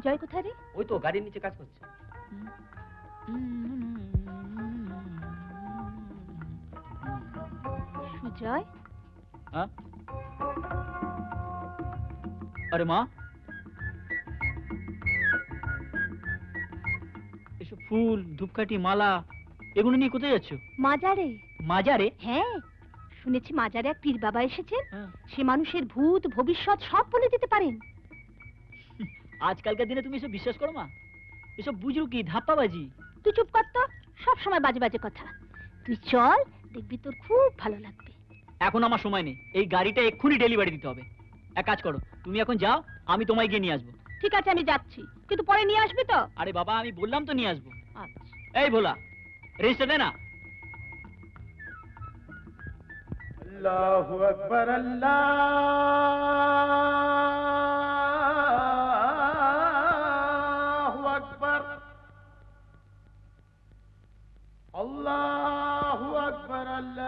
সুজয় কোথায় রে? ওই তো গাড়ির নিচে কাজ করছে। সুজয়? হ্যাঁ? আরে মা, এসব ফুল, ধূপকাঠি, মালা এগুলো নিয়ে কোথায় যাচ্ছ? মাজারে। মাজারে? হ্যাঁ, শুনেছি মাজারে এক পীর বাবা এসেছেন। হ্যাঁ। সে মানুষের ভূত ভবিষ্যৎ সব বলে দিতে পারেন। আজকালকার দিনে তুমি এসব বিশ্বাস করো মা? এসব বুঝরু কি ধাপ্পাবাজি। তুই চুপ কর তো, সব সময় বাজে বাজে কথা। তুই চল, দেখবি তোর খুব ভালো লাগবে। এখন আমার সময় নেই, এই গাড়িটা এক্ষুনি ডেলিভারি দিতে হবে। এক কাজ করো, তুমি এখন যাও, আমি তোমায় গিয়ে নিয়ে আসবো। ঠিক আছে, আমি যাচ্ছি, কিন্তু পরে নিয়ে আসবি তো? আরে বাবা, আমি বললাম তো নিয়ে আসবো। আচ্ছা। এই ভোলা, রেজিস্টার দে না। আল্লাহু আকবার, আল্লাহু আকবার, আল্লাহু আকবার, আল্লাহু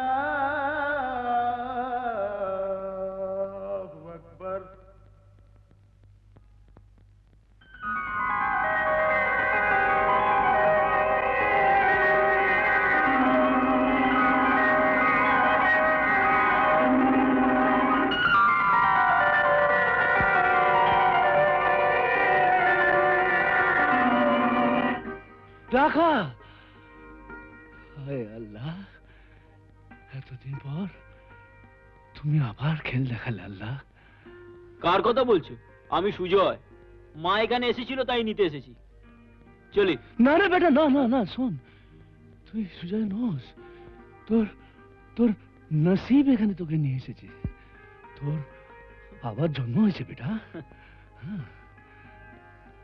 আকবার। টাকা! হায় আল্লাহ, এতদিন পর তুমি আবার খেল দেখালে আল্লাহ। কার কথা বলছো? আমি সুজয়। মা এখানে এসেছিল তাই নিতে এসেছি। চলি। না রে বেটা, না না না, শোন, তুই সুজয় নোস। তোর তোর নসিব এখানে তোকে নিয়ে এসেছে। তোর আবার জন্ম হয়েছে বেটা।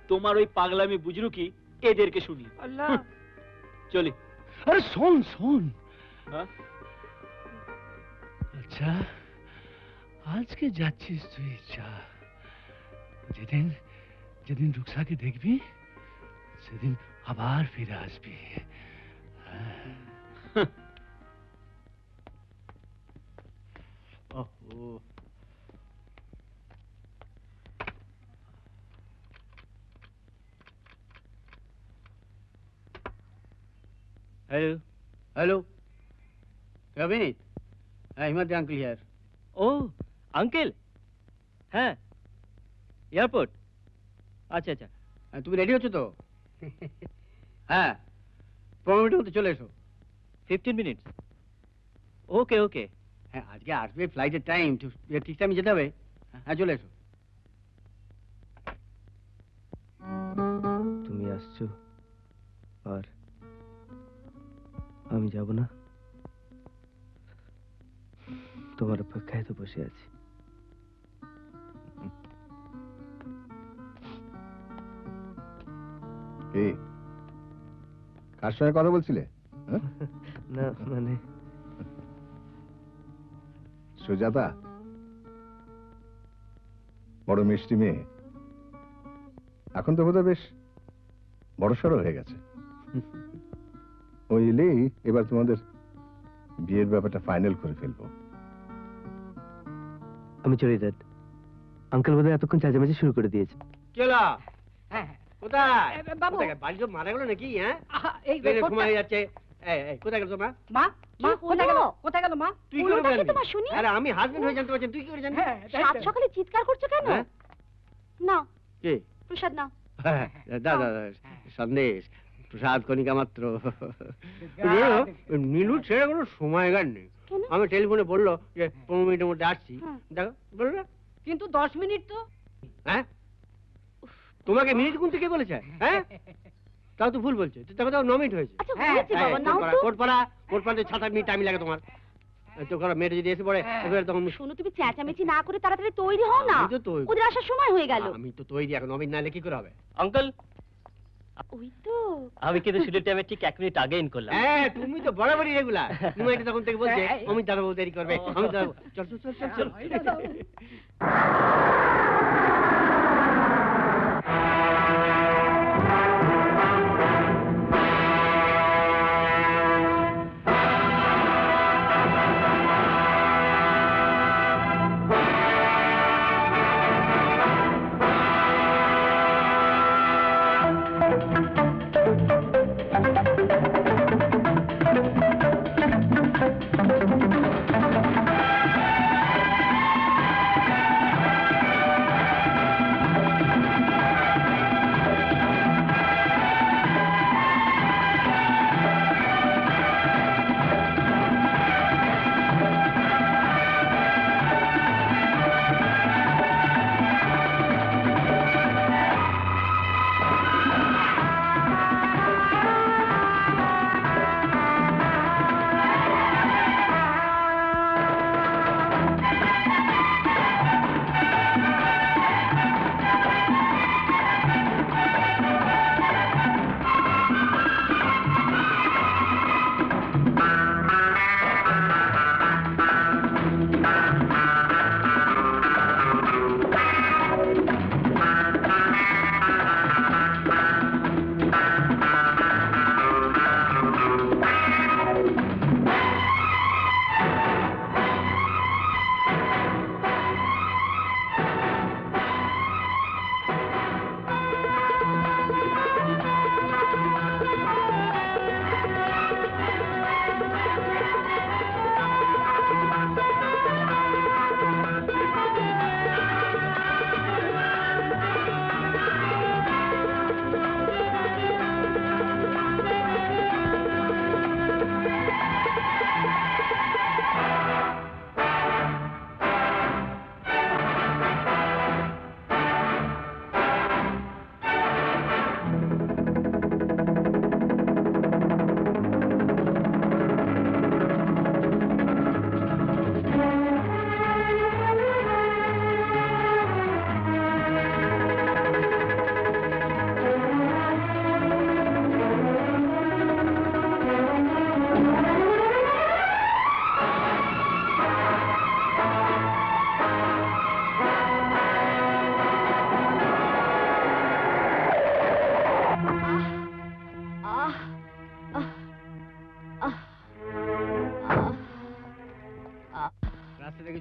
তোমার ওই পাগলামি বুঝরু কি এদেরকে শুনি। আল্লাহ। চলি। আরে শোন শোন। হ্যাঁ? আচ্ছা, আজকে যাচ্ছিস তুই, যা। যেদিন যেদিন রুকসাকে দেখবি সেদিন আবার ফিরে আসবি। Hello. Hello. Abhinit. Himmat uncle here. ও আঙ্কেল, হ্যাঁ এয়ারপোর্ট। আচ্ছা আচ্ছা, তুমি রেডি হচ্ছ তো? হ্যাঁ, 15 মিনিটের মধ্যে চলে এসো। 15 মিনিটস। ওকে ওকে। হ্যাঁ, আজকে আসবে ফ্লাইটের টাইম, ঠিক টাইমে যেতে হবে। হ্যাঁ, চলে এসো। তুমি আসছো আর আমি যাব না? তোমার অপেক্ষায় তো বসে আছি। কার সঙ্গে কথা বলছিলে? না মানে সুজাতা বড় মিষ্টি মেয়ে, এখন তো বোধহয় বেশ বড়সড় হয়ে গেছে। ওই এলেই এবার তোমাদের বিয়ের ব্যাপারটা ফাইনাল করে ফেলবো। আমি চলে যাই। আঙ্কেল বোধহয় এতক্ষণ চেঁচামেচি শুরু করে দিয়েছে। চলো। কোথায়? বাবু। বাড়ি সব মারা গেল নাকি? হ্যাঁ, এই সময় হয়ে যাচ্ছে। কোথায় গেল তোমরা? মা, মা কোথায় গেল? কোথায় গেল মা? তুই কি করে জানবি? মা শুনি। আরে আমি হাজবেন্ড হয়ে জানতে পারছি, তুই কি করে জানবি? সাত সকালে চিৎকার করছো কেন? না, কে? প্রসাদ নাও। দাদা সন্দেশ, প্রসাদ কণিকা মাত্র। নীলু ছেড়ে কোনো সময় গান নেই। আমি টেলিফোনে বললো যে 15 মিনিটের মধ্যে আসছি। দেখো বললো, কিন্তু 10 মিনিট তো। হ্যাঁ, তোমাকে মিনিট গুনতে কে বলেছে? হ্যাঁ, তাও তো ভুল বলছে। দেখো তাও 9 মিনিট হয়েছে। আচ্ছা হয়েছে বাবা, নাও তো। কোটপাড়া 7-8 মিনিট টাইম লাগে তোমার। তো করো, মেয়েটা যদি এসে পড়ে তখন। শোনো, তুমি চেঁচামেচি না করে তাড়াতাড়ি তৈরি হও না। ওদের আসার সময় হয়ে গেল। আমি তো তৈরি, এখন 9 মিনিট নাহলে কি করে হবে? আঙ্কেল, ওই তো আমি কিন্তু শুটিং টাইমে ঠিক 1 মিনিট আগে ইন করলাম। হ্যাঁ, তুমি তো বরাবরই রেগুলার। তুমি এটা তখন থেকে বলছে অমিত দাদা বউ দেরি করবে, অমিত দাদা। চল চল চল চল।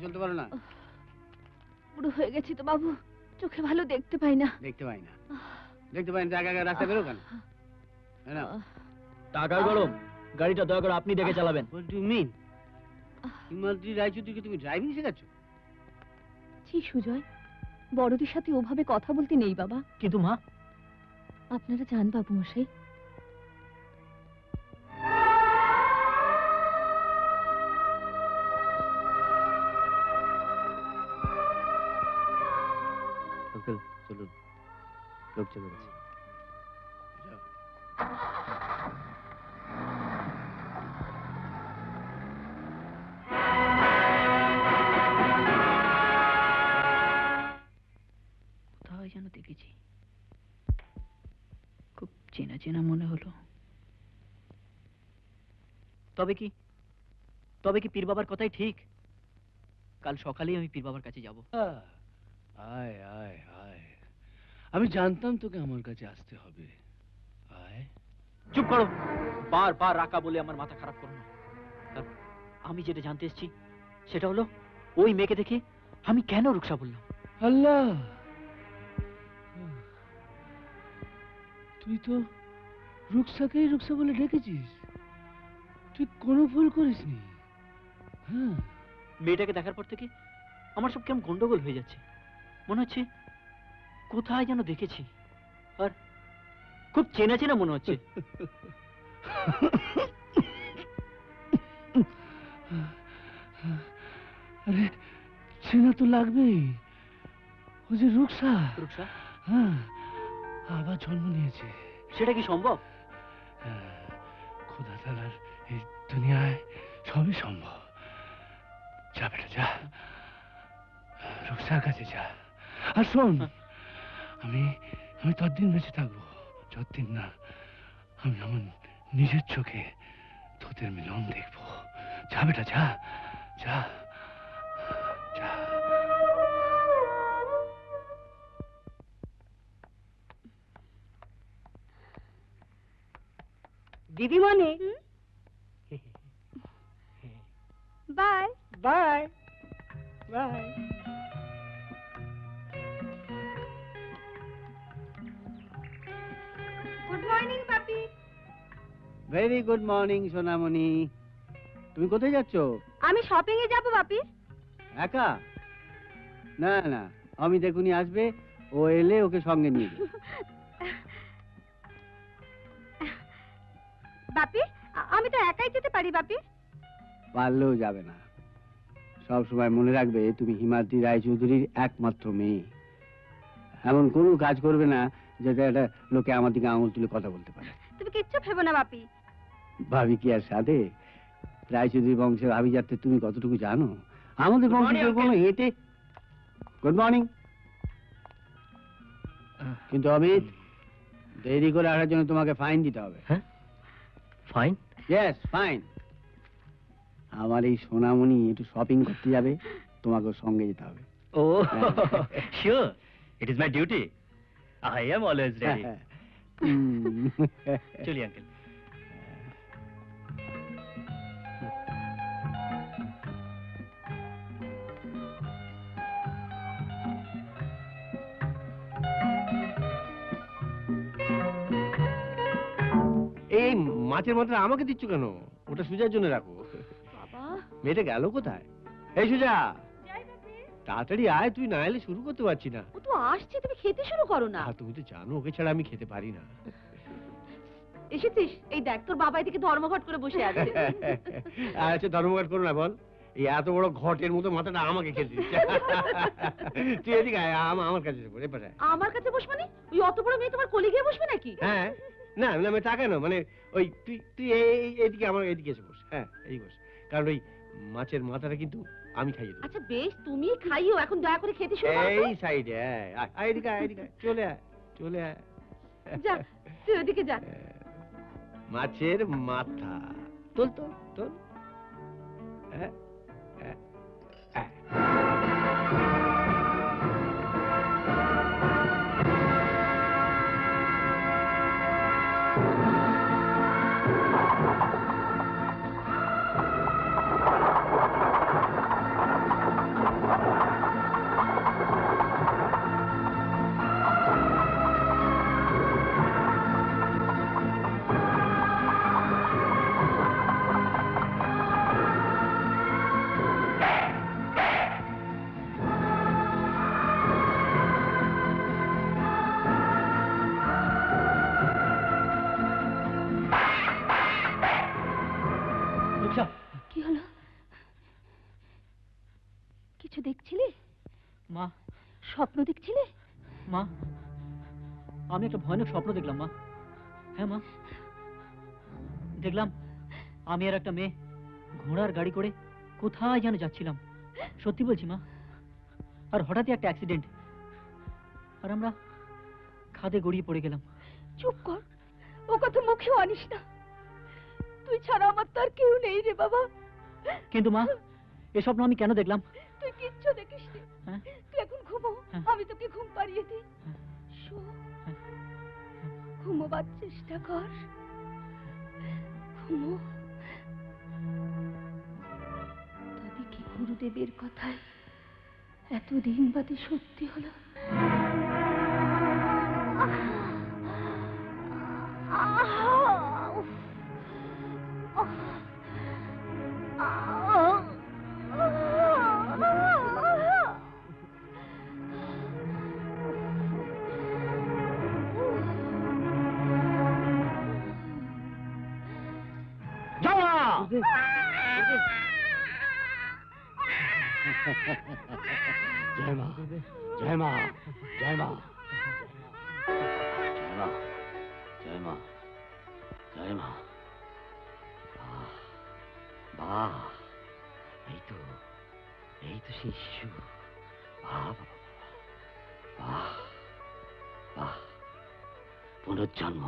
চলতে পারো না? বুড়ো হয়ে গেছি তো বাবু, চোখে ভালো দেখতে পাই না। দেখতে পাই না, দেখতে পাই না, একা রাস্তা বেরো কেন? টাকার গরম, গাড়িটা দয়া করে আপনি দেখে চালাবেন। What do you mean? Himadri রায়চৌধুরীকে তুমি ড্রাইভিং শেখাচ্ছ? ছি সুজয়, বড়দের সাথে ওভাবে কথা বলতে নেই বাবা। কিন্তু মা, আপনারা যান বাবু মশাই। আঙ্কেল চলুন, লোক চলে গেছে। কোথায় যেন দেখেছি, খুব চেনা চেনা মনে হলো। তবে কি পীর বাবার কথাই ঠিক? কাল সকালেই আমি পীর বাবার কাছে যাব। আয় আয় আয়, আমি জানতাম তোকে আমার কাছে আসতে হবে। আয়। চুপ করো, বার রাকা বলে আমার মাথা খারাপ করো না। আমি যেটা জানতে এসেছি সেটা হলো, ওই মেয়েকে দেখে আমি কেন রুকসা বললাম। আল্লাহ, তুই তো রুকসাকেই রুকসা বলে ডেকেছিস, তুই কোনো ভুল করিসনি। হ্যাঁ, মেয়েটাকে দেখার পর থেকে আমার সব কেমন গন্ডগোল হয়ে যাচ্ছে। মনে হচ্ছে কোথায় যেন দেখেছি, আর খুব চেনা চেনা মনে হচ্ছে। আরে চেনা তো লাগবেই, ও যে রুকসা। রুকসা? হ্যাঁ, আবার জন্ম নিয়েছে। সেটা কি সম্ভব? খোদা তাআলার এই দুনিয়ায় সবই সম্ভব। যা বেটা যা, রুকসার কাছে যা। আর শোন, আমি ততদিন বেঁচে থাকবো যতদিন না আমি আমার নিজের চোখে তোদের মিলন দেখবো। যা বেটা যা যা যা। দিদিমণি, bye bye bye. Good morning পাপি। ভেরি গুড মর্নিং সোনামণি। তুমি কোথায় যাচ্ছ? আমি শপিং এ যাব বাপি। একা? না না, আমি দেখুনি আসবে, ও এলে ওকে সঙ্গে নিয়ে যাবে। বাপি, আমি তো একাই যেতে পারি বাপি। পারলেও যাবে না। সব সময় মনে রাখবে তুমি হিমাদ্রি রায়চৌধুরীর একমাত্র মেয়ে। এমন কোনো কাজ করবে না যেটা একটা লোকে আমার দিকে আঙুল তুলে কথা বলতে পারে। তুমি কিচ্ছু ভেবো না বাপি। ভাবি কি আর সাধে? রায়চৌধুরী বংশের আভিজাত্যে তুমি কতটুকু জানো? আমাদের বংশে কেউ কোনো হেঁটে। Good morning. কিন্তু অমিত, দেরি করে আসার জন্য তোমাকে ফাইন দিতে হবে। হ্যাঁ, ফাইন? Yes, fine. আমার এই সোনামণি একটু শপিং করতে যাবে, তোমাকে সঙ্গে যেতে হবে। ও sure, it is my duty. I am always ready. চলি আঙ্কেল। এই মাছের মাথা আমাকে দিচ্ছ কেন? ওটা সুজার জন্য রাখো। বাবা, মেয়েটা গেল কোথায়? এই সুজা, তাড়াতাড়ি আয়, তুই না এলে শুরু করতে পারছি না। ও তো আসছে, তুমি খেতে শুরু করো না। আর তুমি তো জানো ওকে ছাড়া আমি খেতে পারি না। এসেছিস? এই দেখ, তোর বাবা এদিকে ধর্মঘট করে বসে আছে। আচ্ছা, ধর্মঘট করো না, বল। এই এত বড় ঘটের মতো মাথাটা আমাকে খেতে দিচ্ছে। তুই এদিকে আয়, আমার কাছে এসে পড়, এ পাশে আয়। আমার কাছে বস মানে? ওই অত বড় মেয়ে তোমার কোলে গিয়ে বসবে নাকি? হ্যাঁ, না না, আমি টাকা না, মানে ওই তুই এইদিকে, আমার এইদিকে এসে বস। হ্যাঁ, এই বস। কারণ ওই মাছের মাথাটা কিন্তু আমি খাইয়ে দেবো। আচ্ছা বেশ, তুমি খাইও, এখন দয়া করে খেতে শুরু করো। এই সাইডে আয়, এদিকে আয়, এদিকে আয়, চলে আয়, চলে আয়। যা, তুই ওদিকে যা। মাছের মাথা তোল তো, তোল। হ্যাঁ, হ্যাঁ, হ্যাঁ। কিছু দেখছিলে? মা, স্বপ্ন দেখছিলে? মা, আমি একটা ভয়ানক স্বপ্ন দেখলাম মা। হ্যাঁ মা, দেখলাম আমি আর একটা মেয়ে ঘোড়ার গাড়ি করে কোথায় যেন যাচ্ছিলাম। সত্যি বলছি মা। আর হঠাৎই একটা অ্যাক্সিডেন্ট, আর আমরা খাদে গড়িয়ে পড়ে গেলাম। চুপ কর, ও কথা মুখেও আনিস না। তুই ছাড়া আমার তো আর কেউ নেই রে বাবা। কিন্তু মা, এ স্বপ্ন আমি কেন দেখলাম? তুই কিচ্ছু দেখিস নি। হ্যাঁ? তুই এখন ঘুমো, হ্যাঁ। আমি তোকে ঘুম পাড়িয়ে দিই। হ্যাঁ। শো, হ্যাঁ। ঘুমোবার চেষ্টা কর। ঘুমো। তবে কি গুরুদেবের কথায় এতদিন বাদে সত্যি হলো? জয় মা, জয় মা, জয় মা, জয় মা, জয় মা, জয় মা। বাহ, এই তো সেই শিশু। বাহ, বাহ, বাহ, পুনর্জন্ম,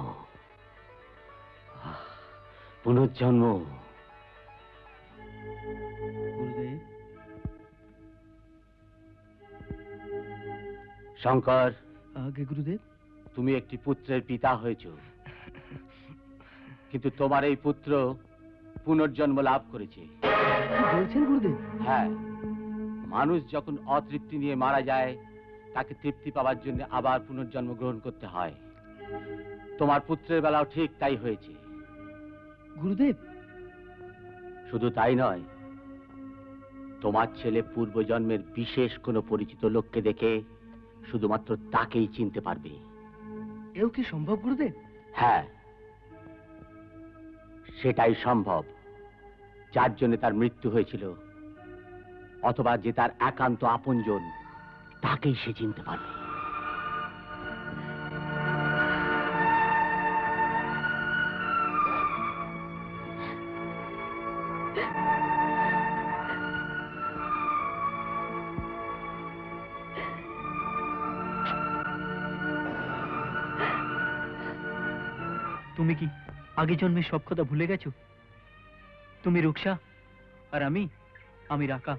পুনর্জন্ম। গুরুদেব, শঙ্কর, আগে গুরুদেব। তুমি একটি পুত্রের পিতা হয়েছ, কিন্তু তোমার এই পুত্র পুনর্জন্ম লাভ করেছে। কি বলছেন গুরুদেব? হ্যাঁ, মানুষ যখন অতৃপ্তি নিয়ে মারা যায় তাকে তৃপ্তি পাওয়ার জন্য আবার পুনর্জন্ম গ্রহণ করতে হয়। তোমার পুত্রের বেলাও ঠিক তাই হয়েছে। গুরুদেব, শুধু তাই নয়, তোমার ছেলে পূর্বজন্মের বিশেষ কোনো পরিচিত লোককে দেখে শুধুমাত্র তাকেই চিনতে পারবে। এও কি সম্ভব গুরুদেব? হ্যাঁ, সেটাই সম্ভব, যার জন্য তার মৃত্যু হয়েছিল, অথবা যে তার একান্ত আপনজন, তাকেই সে চিনতে পারবে। তুমি কি আগে জন্মের সব কথা ভুলে গেছো? তুমি রুকসা আর আমি রাকা।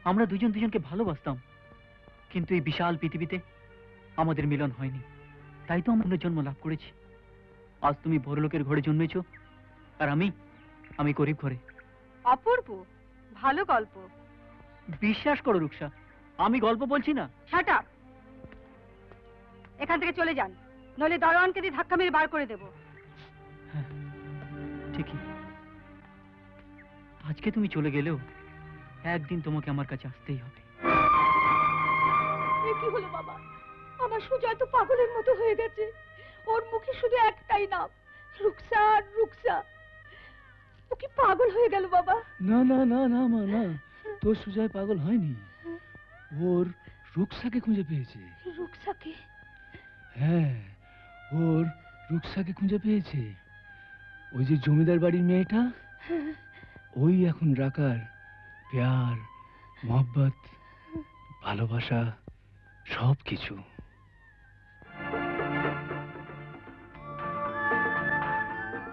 আমরা দুজন দুজনকে ভালোবাসতাম, কিন্তু এই বিশাল পৃথিবীতে আমাদের মিলন হয়নি। তাই তো আমরা জন্ম লাভ করেছি। আজ তুমি বড়লোকের ঘরে জন্মেছো, আর আমি গরিব ঘরে। অপূর্ব, ভালো গল্প। বিশ্বাস করো রুকসা, আমি গল্প বলছি না। Shut up! এখান থেকে চলে যান, নইলে দারোয়ানকে দিয়ে ধাক্কা মেরে বার করে দেব। হ্যাঁ, ঠিকই। আজকে তুমি চলে গেলেও একদিন তোমাকে আমার কাছে আসতেই হবে। এ কি হলো বাবা? আমার সুজয় তো পাগলের মতো হয়ে গেছে। ওর মুখে শুধু একটাই নাম, রুকসা আর রুকসা। ও কি পাগল হয়ে গেল বাবা? না না না না মা, না, তোর সুজয় পাগল হয়নি, ওর রুকসাকে খুঁজে পেয়েছে। রুকসাকে? হ্যাঁ, ওর রুকসাকে খুঁজে পেয়েছে। ওই যে জমিদার বাড়ির মেয়েটা, ওই এখন রাকার প্যার, মোহব্বত, ভালোবাসা সব কিছু।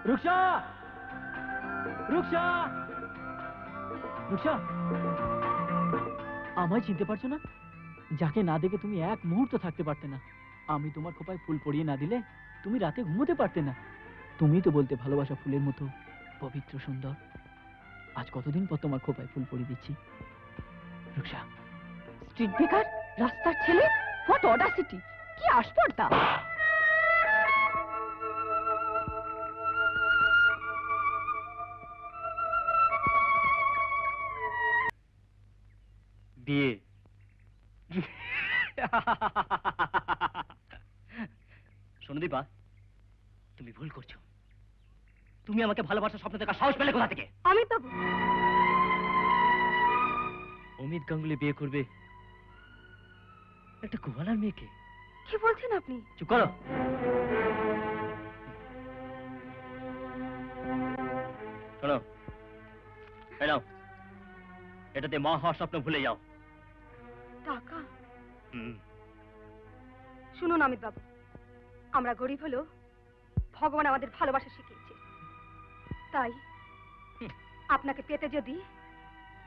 রুকসা! রুকসা! রুকসা! আমায় চিনতে পারছো না? যাকে না দেখে তুমি এক মুহূর্ত থাকতে পারতে না। আমি তোমার খোপায় ফুল পরিয়ে না দিলে তুমি রাতে ঘুমোতে পারতে না। তুমি তো বলতে ভালোবাসা ফুলের মতো পবিত্র সুন্দর। আজ কতদিন পর তোমার খোপায় ফুল পরিয়ে দিচ্ছি। রুকসা! স্ট্রিট বেকার, রাস্তার ছেলে, হোয়াট অডাসিটি! কি আস্পর্ধা! বিয়ে। শোনো দীপা, তুমি ভুল করছো। তুমি আমাকে ভালোবাসার স্বপ্ন দেখার সাহস পেলে কোথা থেকে? আমি তো অমিত গাঙ্গুলি বিয়ে করবে একটা গোয়ালার মেয়েকে? কি বলছেন আপনি? চুপ করো। শোনো, এই নাও, এটাতে মা হওয়ার স্বপ্ন ভুলে যাও। টাকা? হুম। শুনুন অমিত বাবু, আমরা গরিব হলেও ভগবান আমাদের ভালোবাসা শিখিয়েছে, তাই আপনাকে পেতে যদি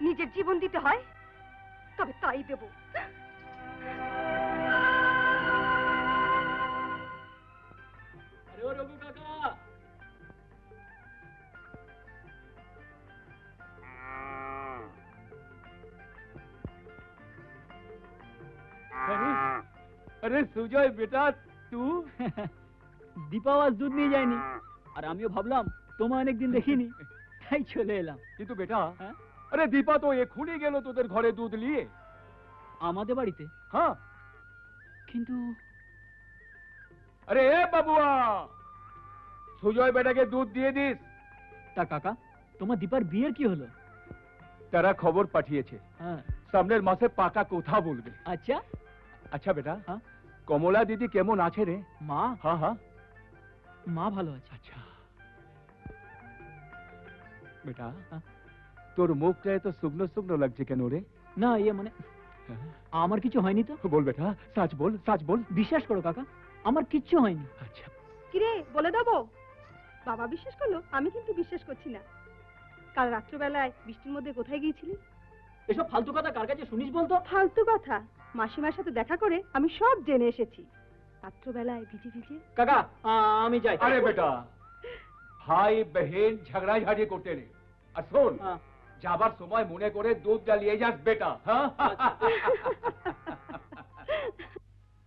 নিজের জীবন দিতে হয় তবে তাই দেব। আরে ও রঘু কাকা, अरे सुजय बेटा तू দীপাও আজ দুধ নিয়ে যায়নি, আর আমিও ভাবলাম তোমায় অনেকদিন দেখিনি, তাই চলে এলাম। কিন্তু বেটা হ্যাঁ? আরে দীপা তো এক্ষুনি গেল তোদের ঘরে দুধ নিয়ে। আমাদের বাড়িতে? হ্যাঁ। কিন্তু अरे ए बाबुआ সুজয় বেটাকে দুধ দিয়ে দিস। তা কাকা, তোমার দীপার বিয়ের কি হলো? তারা খবর পাঠিয়েছে হ্যাঁ। সামনের মাসে পাকা কথা বলবে। আচ্ছা। আচ্ছা বেটা, হ্যাঁ? কমলা দিদি কেমন আছে রে? মা? হ্যাঁ হ্যাঁ। মা ভালো আছে। আচ্ছা বেটা, হ্যাঁ? তোর মুখটা এত শুকনো শুকনো লাগছে কেন রে? না ইয়ে মানে আমার কিছু হয়নি তো। বল বেটা, সাচ বল, সাচ বল। বিশ্বাস করো কাকা, আমার কিচ্ছু হয়নি। আচ্ছা কিরে বলে দেবো? বাবা বিশ্বাস করলো, আমি কিন্তু বিশ্বাস করছি না। কাল রাত্রবেলায় বৃষ্টির মধ্যে কোথায় গিয়েছিলি? এসব ফালতু কথা কার কাছে শুনিস বলতো? ফালতু কথা, মাসিমার সাথে দেখা করে আমি সব জেনে এসেছি। রাত্রবেলায় ভিজে ভিজে। কাকা আমি যাই। আরে বেটা, ভাই বহেন ঝগড়াঝাটি করতে নেই। আর শোন, হ্যাঁ। যাবার সময় মনে করে দুধটা নিয়ে যাস বেটা। হ্যাঁ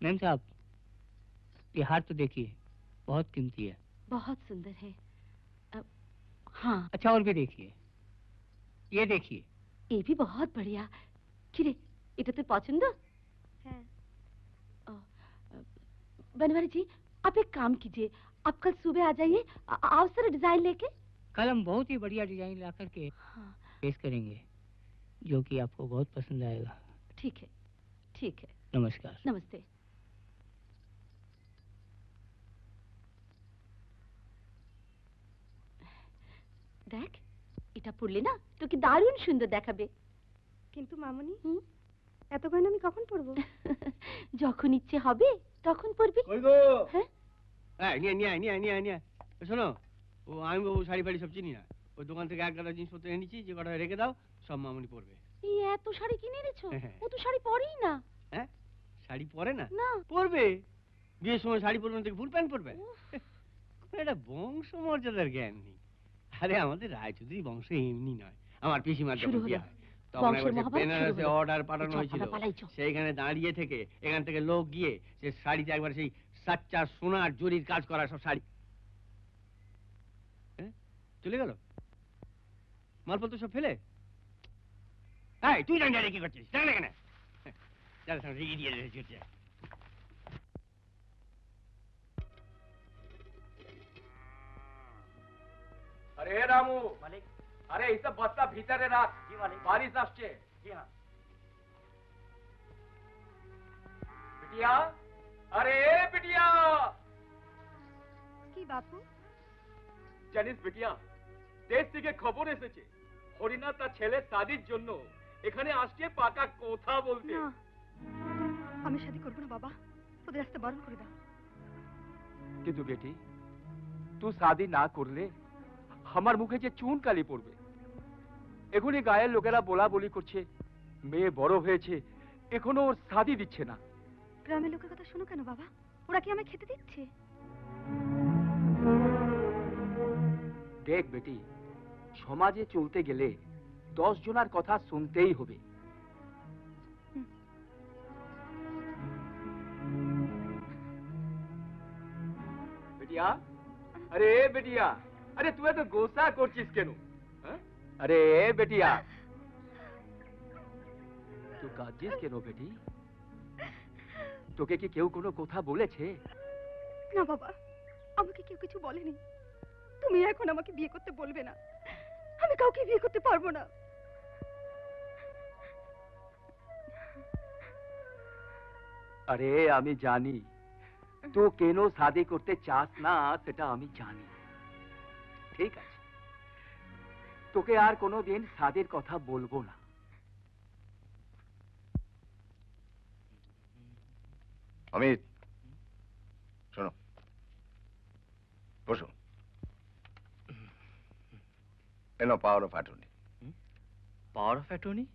मैम साहब, ये हार तो देखिए, बहुत कीमती है। बहुत सुंदर है। हाँ, अच्छा और भी देखिए, ये देखिए। ये भी बहुत बढ़िया। किरे, এটা তো পছন্দ? হ্যাঁ। बनवारी जी, आप एक काम कीजिए, आप कल सुबह आ जाइए, आओ सारा डिजाइन लेके। कल हम बहुत ही बढ़िया डिजाइन ला करके हाँ, पेश करेंगे, जो कि आपको बहुत पसंद आएगा। ठीक है, ठीक है। नमस्कार। नमस्ते। দেখ, এটা পরলে না তোকে দারুণ সুন্দর দেখাবে। কিন্তু মামনি, এত গয়না আমি কখন পরবো? যখন ইচ্ছে হবে তখন পরবি। কই গো? হ্যাঁ? হ্যাঁ, নিয়ে শোনো, ও আমি বাবু শাড়ি ফাড়ি সব চিনি না, ওই দোকান থেকে এক গাদা জিনিসপত্র এনেছি, যে কটা রেখে দাও, সব মামনি পরবে। এই এত শাড়ি কিনে এনেছো? হ্যাঁ। ও তো শাড়ি পরেই না। হ্যাঁ, শাড়ি পরে না? না। পরবে, বিয়ের সময় শাড়ি পরবে না, ফুল প্যান্ট পরবে। এটা বংশ মর্যাদার জ্ঞান নেই। আরে আমাদের রায়চৌধুরী বংশ এমনি নয়। আমার পিসিমার যখন বিয়ে হয় তখন বংশের মহাভারত শুরু বেনারসে হলো। অর্ডার পাঠানো চল, হয়েছিল, আমরা পালাই, চল। সেইখানে দাঁড়িয়ে থেকে এখান থেকে লোক গিয়ে সে শাড়িতে একবার সেই সাচ্চা সোনার জরির কাজ করা সব শাড়ি চলে গেল, মালপত্র সব ফেলে। এই তুই দাঁড়িয়ে কি করছিস? জানে কেন রেগে দিয়ে রেখেছে। अरे रामू, मालिक। अरे इस बस्ता भीतर राख। जी मालिक। बारिश আসছে। जी हाँ। बिटिया, अरे बिटिया, কি বাপু? জানিস বিটিয়া, দেশ থেকে খবর এসেছে হরিনা তার ছেলে শাদির জন্য এখানে আসছে পাকা কথা বলতে। না, আমি শাদি করব না বাবা, ওদের রাস্তা বারণ করে দাও। কিন্তু বেটি, তুই শাদি না করলে আমার মুখে যে চুন কালি পড়বে। এখনই গায়ের লোকেরা বলা বলি করছে মেয়ে বড় হয়েছে, এখনো ওর শাদি দিচ্ছে না। গ্রামের লোকের কথা শোনো কেন বাবা? ওরা কি আমায় খেতে দিচ্ছে? দেখ বেটি, সমাজে চলতে গেলে 10 জনের কথা শুনতেই হবে। বেটিয়া, আরে বেটিয়া, আরে তুই এত গোসা করছিস কেন? হ্যাঁ? আরে বেটিয়া, তুই কাঁদছিস কেন বেটি? তোকে কি কেউ কোনো কথা বলেছে? না বাবা, আমাকে কেউ কিছু বলেনি। তুমি এখন আমাকে বিয়ে করতে বলবে না, আমি কাউকে বিয়ে করতে পারবো না। আরে আমি জানি তো কেন শাদি করতে চাস না, সেটা আমি জানি। ঠিক আছে, তোকে আর কোনোদিন শাদির কথা বলবো না। অমিত, শোনো, বসো। এনো power of attorney. Power of attorney?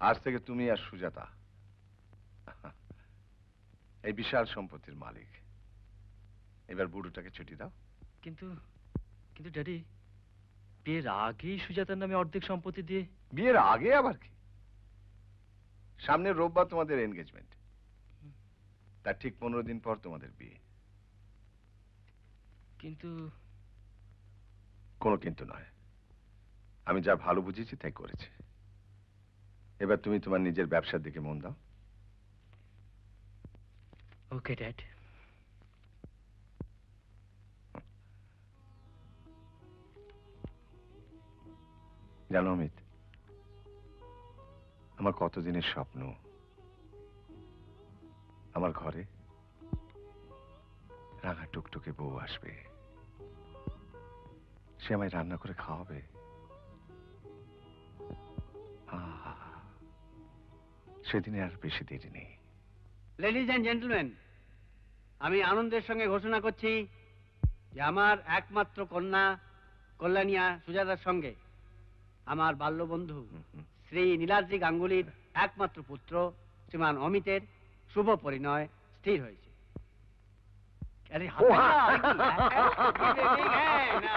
আজ থেকে তুমি আর সুজাতা এই বিশাল সম্পত্তির মালিক। এবার বুড়োটাকে ছুটি দাও। কিন্তু কিন্তু ড্যাডি, বিয়ের আগেই সুজাতার নামে অর্ধেক সম্পত্তি দিয়ে। বিয়ের আগে আবার কি? সামনের রোববার তোমাদের এনগেজমেন্ট, তার ঠিক 15 দিন পর তোমাদের বিয়ে। কিন্তু কোনো কিন্তু নয়, আমি যা ভালো বুঝেছি তাই করেছি। এবার তুমি তোমার নিজের ব্যবসার দিকে মন দাও। Okay dad. জানো অমিত, আমার কতদিনের স্বপ্ন আমার ঘরে রাঙা টুকটুকে বউ আসবে, সে আমায় রান্না করে খাওয়াবে। আহা, সেদিনে আর বেশি দেরি নেই। লেডিজ এন্ড জেন্টলম্যান, আমি আনন্দের সঙ্গে ঘোষণা করছি যে আমার একমাত্র কন্যা কল্যাণিয়া সুজাতার সঙ্গে আমার বাল্যবন্ধু শ্রী নীলাদ্রি গাঙ্গুলির একমাত্র পুত্র শ্রীমান অমিতের শুভ পরিণয় স্থির হয়েছে। আরে হাতে না, ঠিক হ্যাঁ না।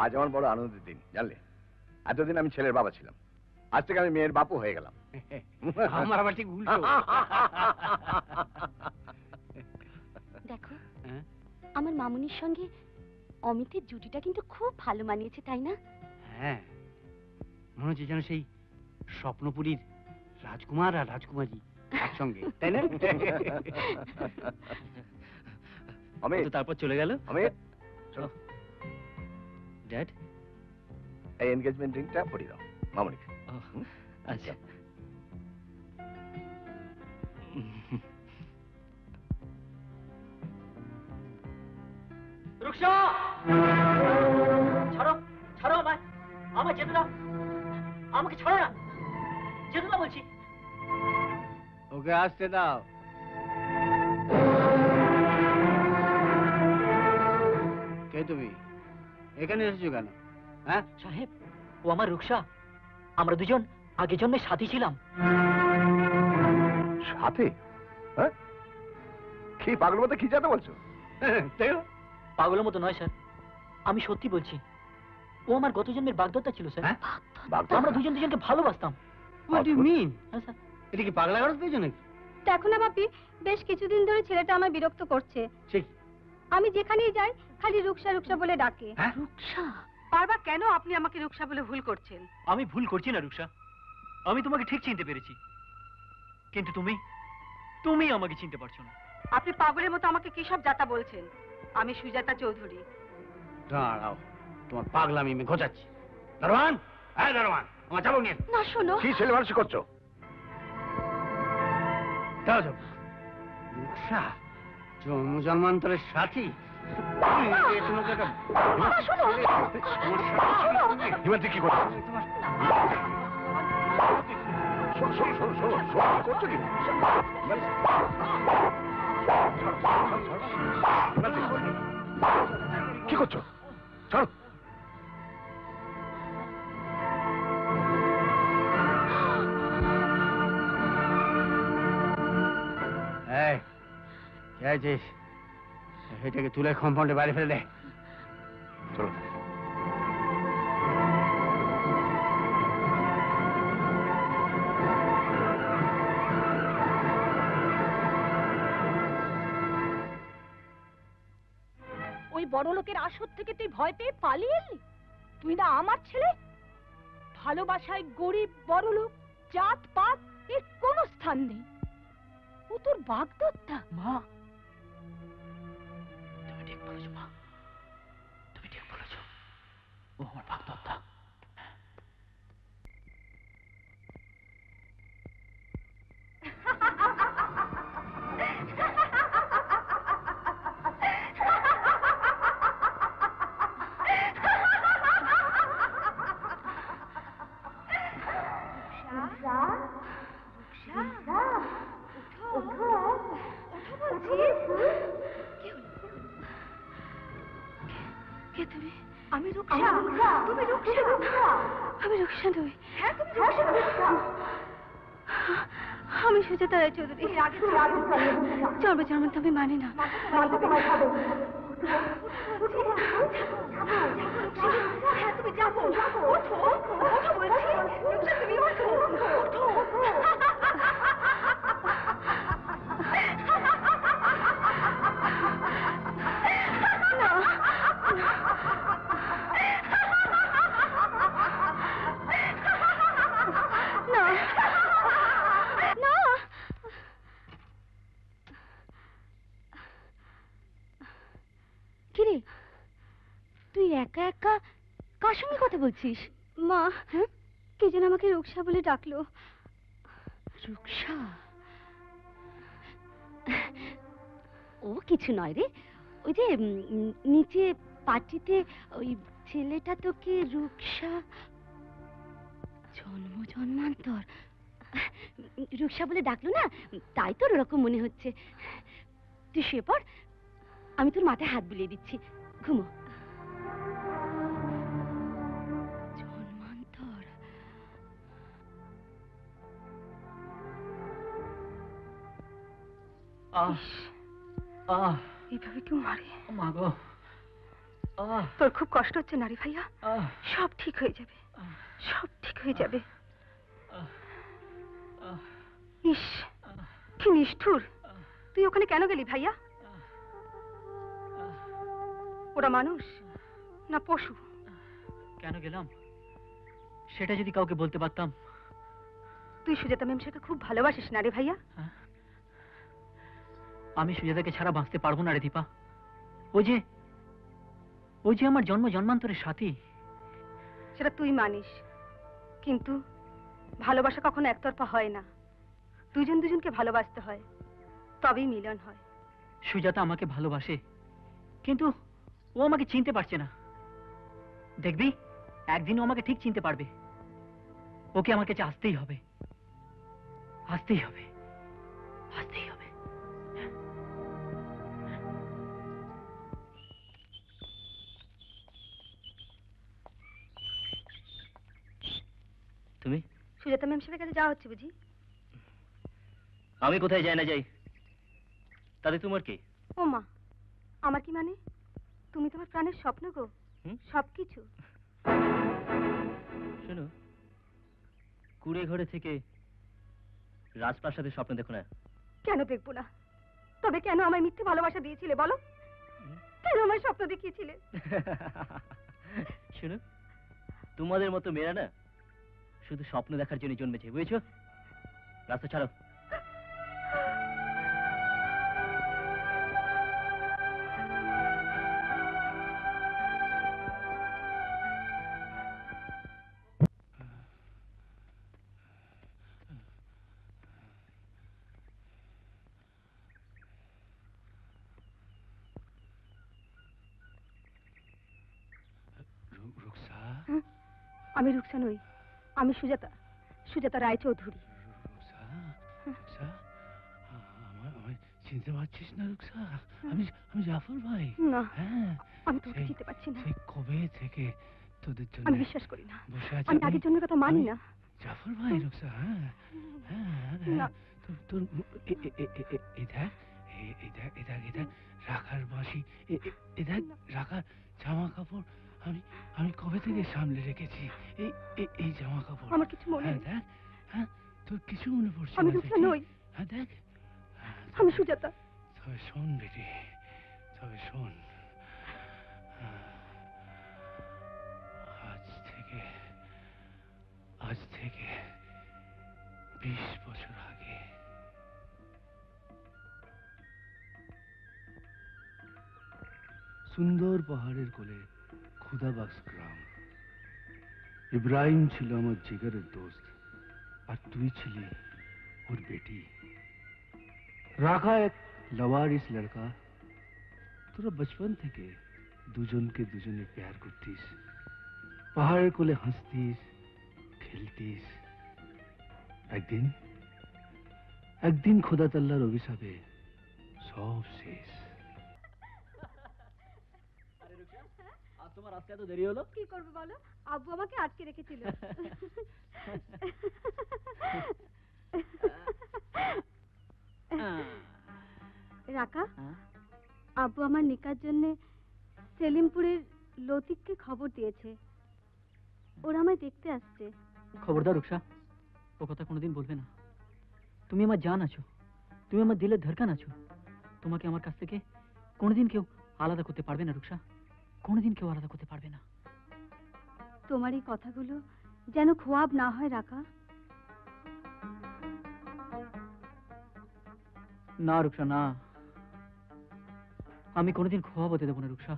আজ আমার বড় আনন্দের দিন, জানলে? এতদিন আমি ছেলের বাবা ছিলাম, আজ থেকে আমি মেয়ের বাপও হয়ে গেলাম। আমার আবার ঠিক উল্টো। দেখো, হ্যাঁ? আমার মামুনির সঙ্গে অমিতের জুটিটা কিন্তু খুব ভালো মানিয়েছে, তাই না? হ্যাঁ, মনে হচ্ছে যেন সেই স্বপ্নপুরীর রাজকুমার আর রাজকুমারী একসঙ্গে, তাই না? অমিত, তারপর চলে গেল। অমিত, চলো। ড্যাড, এই এনগেজমেন্ট রিংটা পরিয়ে দাও মামুনিকে। আচ্ছা। রুকসা, ছাড়ো ছাড়ো আমায়, আমায় যেতে দাও, আমাকে ছাড়ো না, যেতে দাও বলছি। ওকে আসতে দাও। কে তুমি? এখানে এসেছো কেন? হ্যাঁ সাহেব, ও আমার রুকসা, আমরা দুজন আগে জন্মে সাথী ছিলাম। সাথে? হ্যাঁ, কি পাগল মতো কি যাতে বলছো? পাগলের মতো নয় স্যার, আমি সত্যি বলছি, ও আমার গত জন্মের বাগদত্তা ছিল স্যার। আমরা দুজন দুজনকে ভালোবাসতাম। What do you mean? হ্যাঁ স্যার। এটা কি পাগলা গারদ পেয়েছো নাকি? দেখো না বাপি, বেশ কিছুদিন ধরে ছেলেটা আমায় বিরক্ত করছে। ঠিক। আমি যেখানেই যাই খালি রুকসা রুকসা বলে ডাকে। হ্যাঁ? রুকসা? বারবার কেন আপনি আমাকে রুকসা বলে ভুল করছেন? আমি ভুল করছি না রুকসা, আমি তোমাকে ঠিক চিনতে পেরেছি, কিন্তু তুমি তুমি আমাকে চিনতে পারছো না। আপনি পাগলের মতো আমাকে কি সব যাতা বলছেন? আমি সুজাতা চৌধুরী। দাঁড়াও, তোমার পাগলামি আমি ঘোচাচ্ছি। দারোয়ান, হ্যাঁ দারোয়ান, আমার চাবুক নিয়ে। না শোনো। কি ছেলে মানুষ করছো? দাও যাও। রুকসা, জন্ম জন্মান্তরের সাথী। হিমাদ্রি কি করছো? করছো কি? কি করছো? ছাড়ো। এই, কে আছিস? এটাকে তুলে কম্পাউন্ডে বাইরে ফেলে দে। চলো। ওই বড় লোকের আসর থেকে তুই ভয় পেয়ে পালিয়ে এলি? তুই না আমার ছেলে? ভালোবাসায় গরিব বড় লোক জাত পাত এর কোনো স্থান নেই। ও তোর বাগদত্তা। মা, তুমি ঠিক বলেছো মা, তুমি ঠিক বলেছো, ও আমার বাগদত্তা। কে তুমি? আমি রুকসা। তুমি রুকসা? আমি রুকসা নই। হ্যাঁ তুমি রুকসা। আমি সুজাতা রায়চৌধুরী। জন্ম জন্ম তুমি মানে না। হ্যাঁ তুমি যাবো। ওঠো ওঠো বলছি। রুকসা তুমি ওঠো ওঠো। কিরে তুই একা একা কার সঙ্গে কথা বলছিস? মা, কে যেন আমাকে রুকসা বলে ডাকলো। রুকসা? ও কিছু নয় রে, ওই যে নিচে পার্টিতে ওই ছেলেটা তোকে রুকসা জন্ম জন্মান্তর রুকসা বলে ডাকলো না, তাই তোর ওরকম মনে হচ্ছে। তুই শুয়ে পড়, আমি তোর মাথায় হাত বুলিয়ে দিচ্ছি, ঘুমো। জন্মান্তর। এইভাবে কেউ মারে? মা গো, তোর খুব কষ্ট হচ্ছে না রে ভাইয়া? সব ঠিক হয়ে যাবে, সব ঠিক হয়ে যাবে। ইস কি নিষ্ঠুর, তুই ওখানে কেন গেলি ভাইয়া? ওরা মানুষ না পশু? কেন গেলাম সেটা যদি কাউকে বলতে পারতাম। তুই সুজাতা মেমসাকে খুব ভালোবাসিস না রে ভাইয়া? আমি সুজাতাকে ছাড়া বাঁচতে পারবো না রে দীপা। ওই যে আমার জন্ম জন্মান্তরের সাথী। সেটা তুই মানিস, কিন্তু ভালোবাসা কখনো একতরফা হয় না। দুজন দুজনকে ভালোবাসতে হয়, তবেই মিলন হয়। সুজাতা আমাকে ভালোবাসে, কিন্তু ও আমাকে চিনতে পারছে না। দেখবি একদিন ও আমাকে ঠিক চিনতে পারবে। ওকে আমার কাছে আসতেই হবে, আসতেই হবে, আসতেই হবে। তুমি? সুজাতা ম্যাম সাহেবের কাছে যাওয়া হচ্ছে বুঝি? আমি কোথায় যাই না যাই তাতে তোমার কি? ও মা, আমার কি মানে? তুমি তোমার প্রাণের স্বপ্ন গো, সবকিছু। শোনো, কুড়ে ঘরে থেকে রাজপ্রাসাদের স্বপ্ন দেখো না। কেন দেখবো না? তবে কেন আমায় মিথ্যে ভালোবাসা দিয়েছিলে বলো? কেন আমায় স্বপ্ন দেখিয়েছিলে? শোনো, তোমাদের মতো মেয়েরা না শুধু স্বপ্ন দেখার জন্য জন্মেছে, বুঝেছো? রাস্তা ছাড়ো। রুকসা? আমি রুকসা নই, আমি সুজাতা, সুজাতা রায়চৌধুরী। রুকসা? রুকসা? আমায় চিনতে পারছিস না রুকসা? আমি জাফর ভাই। না, হ্যাঁ, আমি তোকে চিনতে পারছি না। সেই কবে থেকে তোদের জন্য আমি বিশ্বাস করি না, বসে আছি। আমি আগের জন্মের কথা মানি না। জাফর ভাই রুকসা? হ্যাঁ না। তোর এই দেখ, এই দেখ রাখার বাঁশি, এই দেখ রাখার জামা কাপড় আমি কবে থেকে সামলে রেখেছি। এই জামা কাপড় আমার কিছু মনে নেই। দেখ, হ্যাঁ তোর কিছু মনে পড়ছে আমি না রুকসা দেখি? নই, হ্যাঁ দেখ, আমি সুজাতা। তবে শোন বেটি, তবে শোন, আজ থেকে 20 বছর আগে সুন্দর পাহাড়ের কোলে খুদাবাক্স গ্রাম। ইব্রাহিম ছিল আমার জিগরের দোস্ত, আর তুই ছিলি ওর বেটি। রাখা এক লওয়ারিস লড়কা। তোরা বচপন থেকে দুজনকে দুজনে প্যার করতিস, পাহাড়ের কোলে হাসতিস, খেলতিস। একদিন খোদা তাল্লার অভিশাপে সব শেষ। তোমার আজকে এত দেরি হলো? কি করবো বলো, আব্বু আমাকে আটকে রেখেছিল। রাকা, আব্বু আমার নিকার জন্য সেলিমপুরের লতিককে খবর দিয়েছে, ওরা আমায় দেখতে আসছে। খবরদার রুকসা, ও কথা কোনোদিন বলবে না। তুমি আমার জান আছো, তুমি আমার দিলের ধড়কান আছো। তোমাকে আমার কাছ থেকে কোনোদিন কেউ আলাদা করতে পারবে না রুকসা, কোনোদিন কেউ আলাদা করতে পারবে না। তোমার এই কথাগুলো যেন খোয়াব না হয় রাকা। না রুকসা না, আমি কোনোদিন খোয়াব হতে দেবো না রুকসা,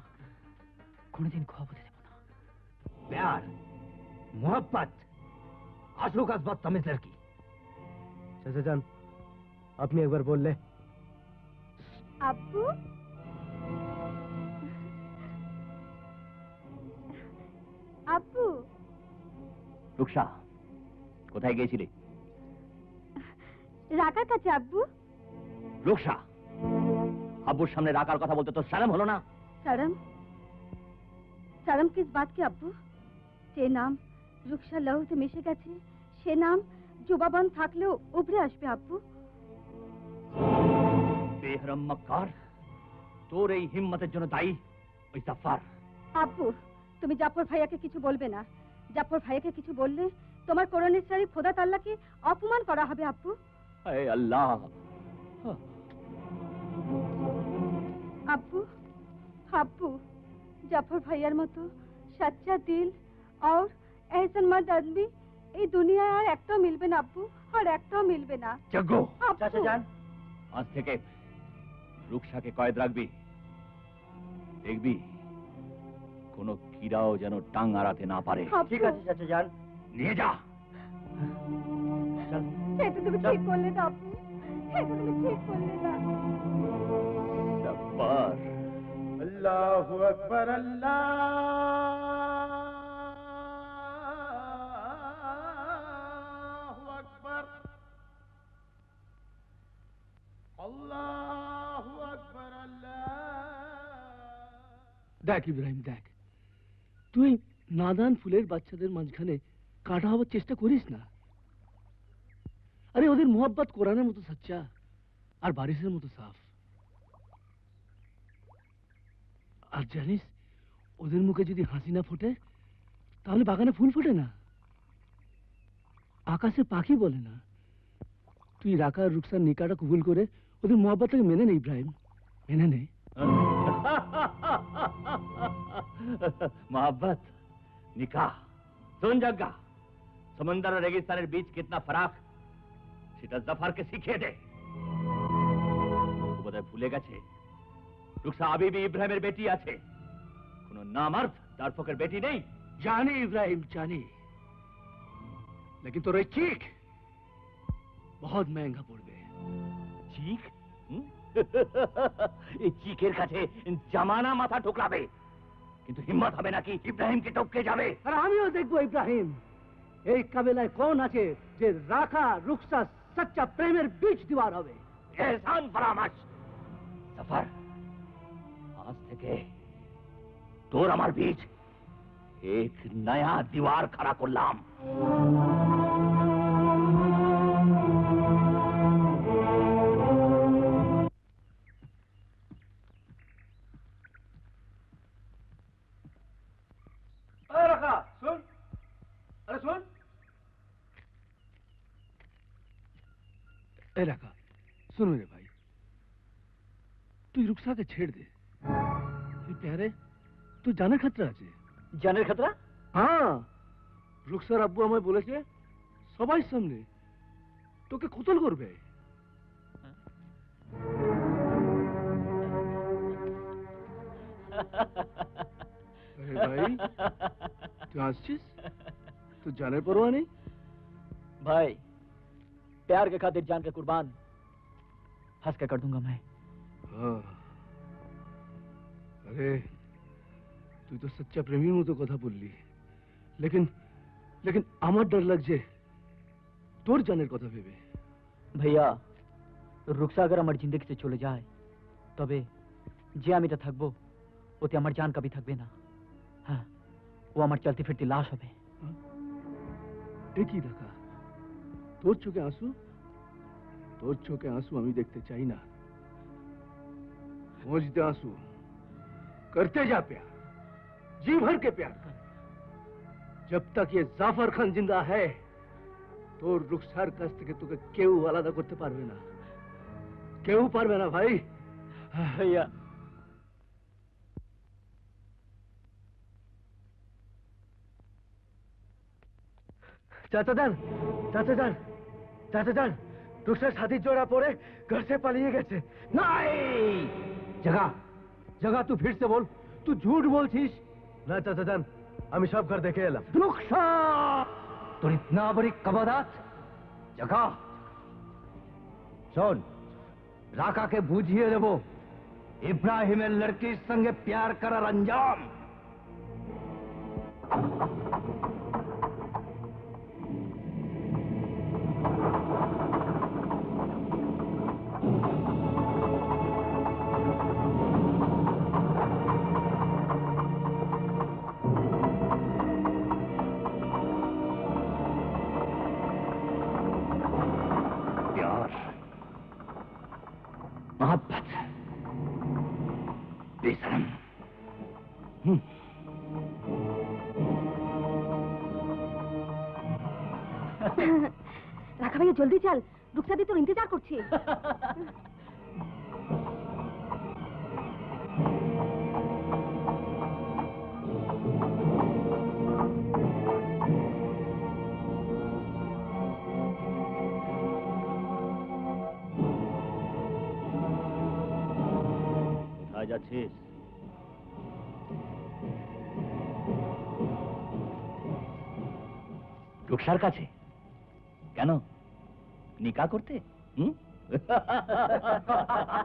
কোনোদিন খোয়াব হতে দেবো না। प्यार मोहब्बत आंसू का बहुत तमीज लड़की। চাচা যান, আপনি একবার বললে। আব্বু, আব্বু, রুকসা, কোথায় গিয়েছিলে? রাকার কাছে আব্বু। রুকসা, আব্বুর সামনে রাখার কথা বলতে তো শরম হলো না? शर्म? शर्म किस बात की अब्बू? যে নাম রুকসার লহুতে মিশে গেছে, সে নাম জুবাবান থাকলেও উভরে আসবে আব্বু। বেহরম মক্কার, তোর এই হিম্মতের জন্য দায়ী ওই জাফর। আব্বু, তুমি জাফর ভাইয়াকে কিছু বলবে না। জাফর ভাইয়াকে কিছু বললে তোমার কোরআনের শরীফ খোদা তাআলাকে অপমান করা হবে আব্বু। হে আল্লাহ। আব্বু, আব্বু, জাফর ভাইয়ার মতো সচ্চা দিল और एहसानमंद आदमी এই দুনিয়ায় আর একটাও মিলবে না আব্বু, আর একটাও মিলবে না। জাগো। আব্বু। চাচা যান, আজ থেকে রুকসাকে কয়েদ রাখবি, দেখবি কোনো কিরাও যেন টাং আড়াতে না পারে। আব্বু। ঠিক আছে চাচা যান, নিয়ে যা। এটা তুমি ঠিক করলে না আব্বু, এটা তুমি ঠিক করলে না। জাফর। अल्लाहु अकबर, अल्लाहु अकबर, अल्लाहु अकबर, अल्लाह। দেখ ইব্রাহিম দেখ, তুই নাদান ফুলের বাচ্চাদের মাঝখানে কাটা হওয়ার চেষ্টা করিস না। আরে ওদের মোহাব্বত কোরআনের মতো সচ্চা আর বারিশের মতো সাফ। আর জানিস, ওদের মুখে যদি হাসি না ফোটে তাহলে বাগানে ফুল ফোটে না, আকাশে পাখি বলে না। তুই রাকা আর রুকসার নিকাটা কবুল করে ওদের মোহাব্বতটাকে মেনে নে ইব্রাহিম, মেনে নে। मोहब्बत, निकाह, सुन जग्गा, समंदर और रेगिस्ताনের बीच कितना फराक সেটা জাফরকে শিখিয়ে দে। বোধহয় ভুলে গেছে রুকসা আবিবি ইব্রাহিমের বেটি আছে, কোনো নামার্থ দারফকের বেটি নেই। জানি ইব্রাহিম জানি, लेकिन তোর এই চিক बहुत महंगा পড়বে। চিক? এই চিকের কাছে জামানা মাথা ঠোকরাবে, কিন্তু হিম্মত হবে নাকি ইব্রাহিমকে টপকে যাবে? আর আমিও দেখবো ইব্রাহিম এই কাবিলায় কোন আছে যে রাখা রুকসা সচ্চা প্রেমের বীজ দিওয়ার হবে। এহসান ফরামাশ। জাফর, আজ থেকে তোর আমার বীজ এক নয়া দीवार खड़ा করলাম। अरे रखा, सुन, अरे सुन। এ রাখা, শুন রে ভাই, তুই রুকসাকে ছেড়ে দে। তুই প্যারে তুই জানের খাতরা আছে। জানের খাতরা? হ্যাঁ, রুকসার আব্বু আমায় বলেছে সবাই সামনে তোকে কতল করবে। अरे भाई, तू हंसছিস? तू जाने परवाह नहीं? भाई, प्यार के खातिर जान के कुर्बान हंस के कर दूंगा मैं। हाँ। अरे তুই তো সচ্চা প্রেমীর মতো কথা বললি, लेकिन আমার ডর লাগছে তোর জানের কথা ভেবে। ভাইয়া, রুকসা अगर আমার জিন্দেগি থেকে চলে যায় তবে যে আমিটা থাকবো ওতে আমার জান কবি থাকবে না। হ্যাঁ, ও আমার চলতে ফিরতে লাশ হবে। একই দেখা, তোর চোখে आंसू, তোর চোখে आंसू আমি দেখতে চাই না। समझ दे आंसू, करते जा प्यार, जी भर के प्यार। जब तक ये जाफर खान जिंदा है তোর রুকসার কাছ থেকে তোকে কেউ আলাদা করতে পারবে না, কেউ পারবে না ভাই। भैया चाचा जान, चाचा जान, चाचा जान, রুকসার সাথী জোড়া পড়ে घर से পালিয়ে গেছে। नहीं जगह जगह तू फिर से बोल, तू झूठ बोलছিস। না চাচা যান, আমি সব ঘর দেখে এলাম। रुखसा তোর इतना बड़ी कबादात। जगह শোন, রাকাকে বুঝিয়ে দেব ইব্রাহিমের লড়কির সঙ্গে প্যার করার अंजाम। प्यार, मोहब्बत, बेशरम। রাখা ভাইয়া জলদি চল, রুকসাদি তোর ইন্তজার করছে। কোথায় যাচ্ছিস? রুকসার কাছে? কেন, নিকা করতে?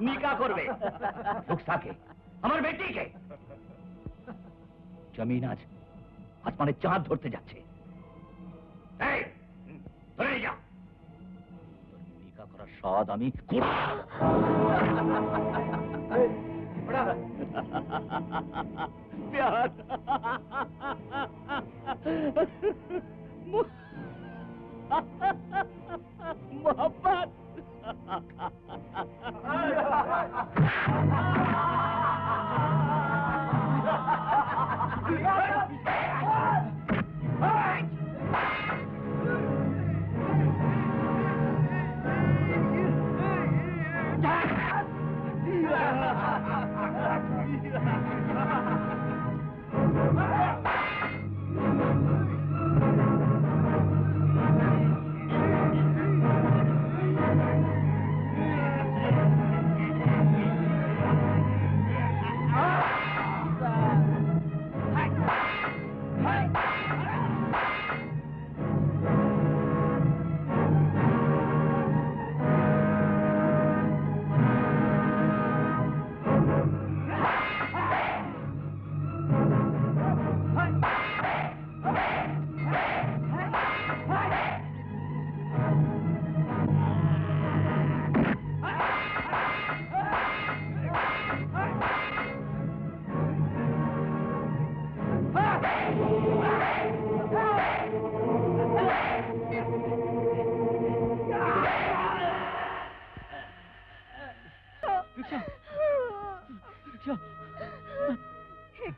নিকা করবে রুকসাকে, আমার বেটিকে? জমিন আজ আসমানে চাঁদ ধরতে যাচ্ছে। এই, ধরে নিয়ে যা। তোর নিকা করার স্বাদ আমি प्यार, मोहब्बत।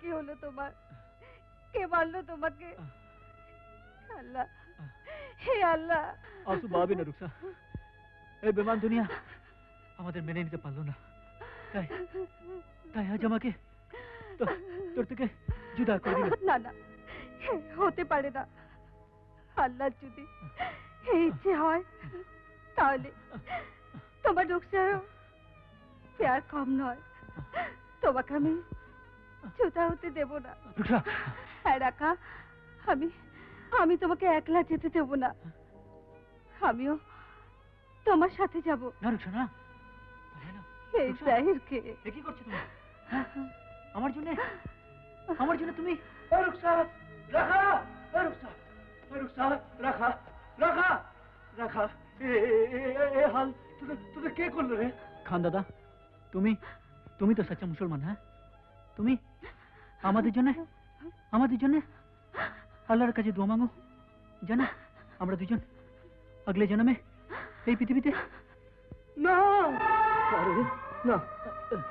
কি হলো তোমার? কে মারলো তোমাকে? আল্লাহ, হে আল্লাহ। आंसू बाबी ना रुकसा, এই বেমান দুনিয়া আমাদের মেনে নিতে পারলো না, তাই তাই আজ আমাকে তোর থেকে জুদা করে দিল। না না, হতে পারে না। আল্লাহ যদি এই ইচ্ছে হয় তাহলে তোমার রুকসারও প্যার কম নয়। তোমাকে আমি জুদা হতে দেব না। রুকসা, হ্যাঁ রাখা, আমি তোমাকে একলা যেতে দেব না। আমিও তোমার সাথে যাব। না রুকসা না, এই জাহিরকে কি করছো তুমি? আমার জন্য তুমি? রুকসা রাখা, রুকসা রুকসা রাখা, রাখা রাখা, এ হাল তোদের কে করলো রে? খান দাদা, তুমি তো সচ্চা মুসলমান। হ্যাঁ, তুমি আমাদের জন্য আমাদের জন্য আল্লাহর কাছে দোয়া মাঙ্গো, জানো আমরা দুজন আগলে জন্মে এই পৃথিবীতে। না আরে না,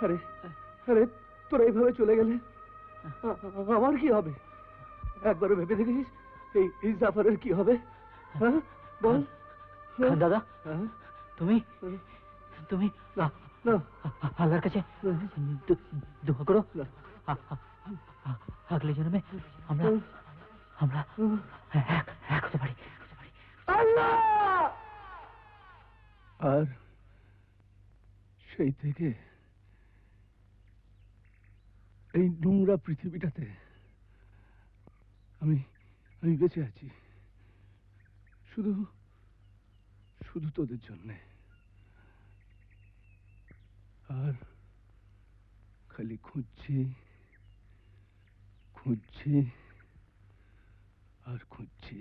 আরে আরে তোরা এইভাবে চলে গেলে আমার কি হবে? একবারও ভেবে দেখেছিস এই জাফরের কি হবে? হ্যাঁ বল। দাদা হ্যাঁ? তুমি তুমি না না আল্লাহর কাছে দোয়া করো, আগলে জন্মে আমরা আমরা এক হতে পারি। আর সেই থেকে এই নোংরা পৃথিবীটাতে আমি আমি বেঁচে আছি শুধু শুধু তোদের জন্যে। আর খালি খুঁজছি খুঁজছি আর খুঁজছি।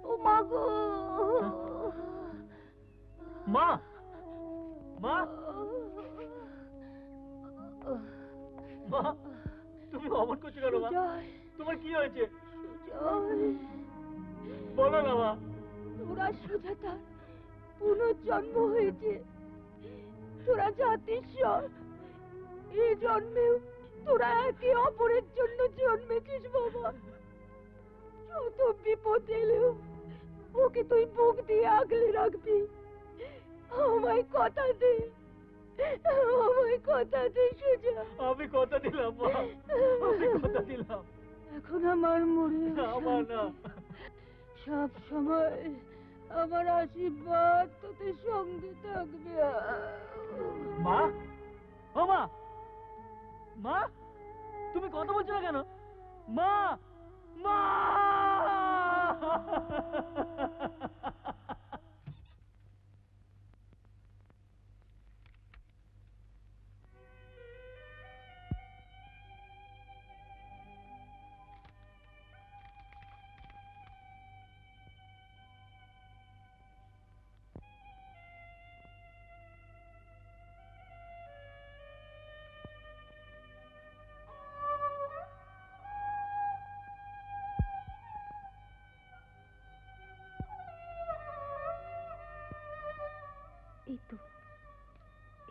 ও মা গো, মা মা মা, তুমি অমন করছো কেন মা? তোমার কি হয়েছে বলো না মা। তোরা সুজাতার পুনর্জন্ম হয়েছে, তোরা জাতিস্বর। এই জন্মেও তোরা একে অপরের জন্য জন্মেছিস বাবা। যত বিপদ এলেও ওকে তুই বুক দিয়ে আগলে রাখবি। আমায় কথা দে, আমায় কথা দে সুজা। আমি কথা দিলাম মা, আমি কথা দিলাম। এখন আমার মনে আমার না, সব সময় আমার আশীর্বাদ তোদের সঙ্গে থাকবে। মা ও মা, মা তুমি কথা বলছো না কেন? মা মা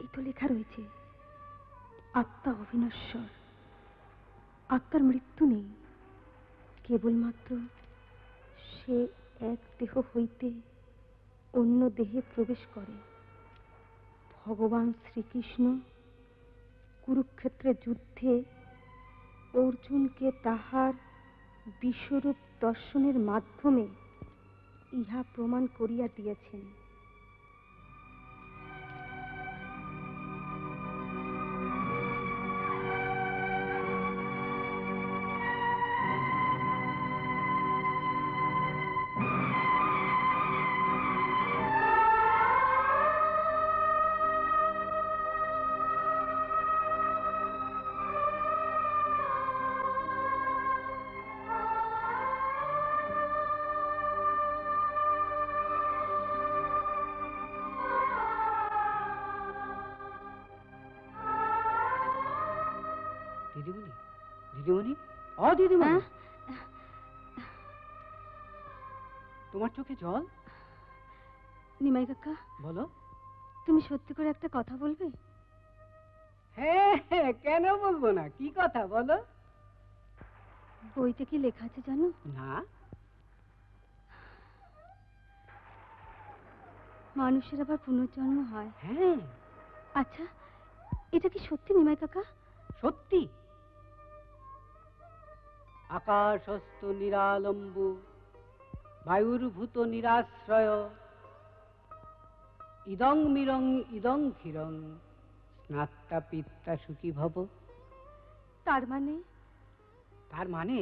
এই তো লেখা রয়েছে, আত্মা অবিনশ্বর। আত্মার মৃত্যু নেই, কেবলমাত্র সে এক দেহ হইতে অন্য দেহে প্রবেশ করে। ভগবান শ্রীকৃষ্ণ কুরুক্ষেত্রের যুদ্ধে অর্জুনকে তাহার বিশ্বরূপ দর্শনের মাধ্যমে ইহা প্রমাণ করিয়া দিয়েছেন। দিদিমণি, দিদিমণি, ও দিদিমণি, তোমার চোখে জল? নিমাই কাকা, বলো। তুমি সত্যি করে একটা কথা বলবে? হ্যাঁ হ্যাঁ, কেন বলবো না, কি কথা বলো। বইতে কি লেখা আছে জানো? না। মানুষের আবার পুনর্জন্ম হয়? হ্যাঁ। আচ্ছা, এটা কি সত্যি নিমাই কাকা? সত্যি। আকাশস্থ নিরালম্বু বায়ুর্ভূত নিরাশ্রয় ইদং মিরং ইদং ক্ষীরং স্নাত্তা পিত্তা সুখী ভব। তার মানে? তার মানে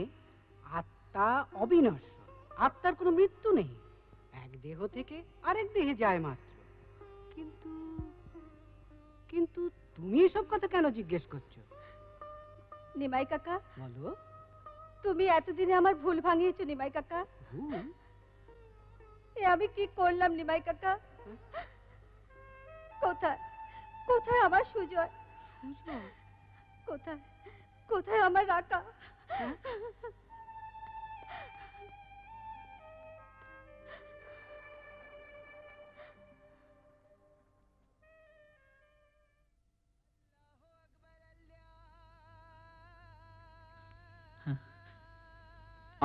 আত্মা অবিনশ্বর, আত্মার কোনো মৃত্যু নেই, এক দেহ থেকে আরেক দেহে যায় মাত্র। কিন্তু কিন্তু তুমি এসব কথা কেন জিজ্ঞেস করছো? নিমাই কাকা, বলো। তুমি এতদিনে আমার ভুল ভাঙিয়েছো নিমাই কাকা। ভুল? এ আমি কি করলাম নিমাই কাকা? কোথায় কোথায় আমার সুজয়? কোথায় কোথায় আমার রাকা?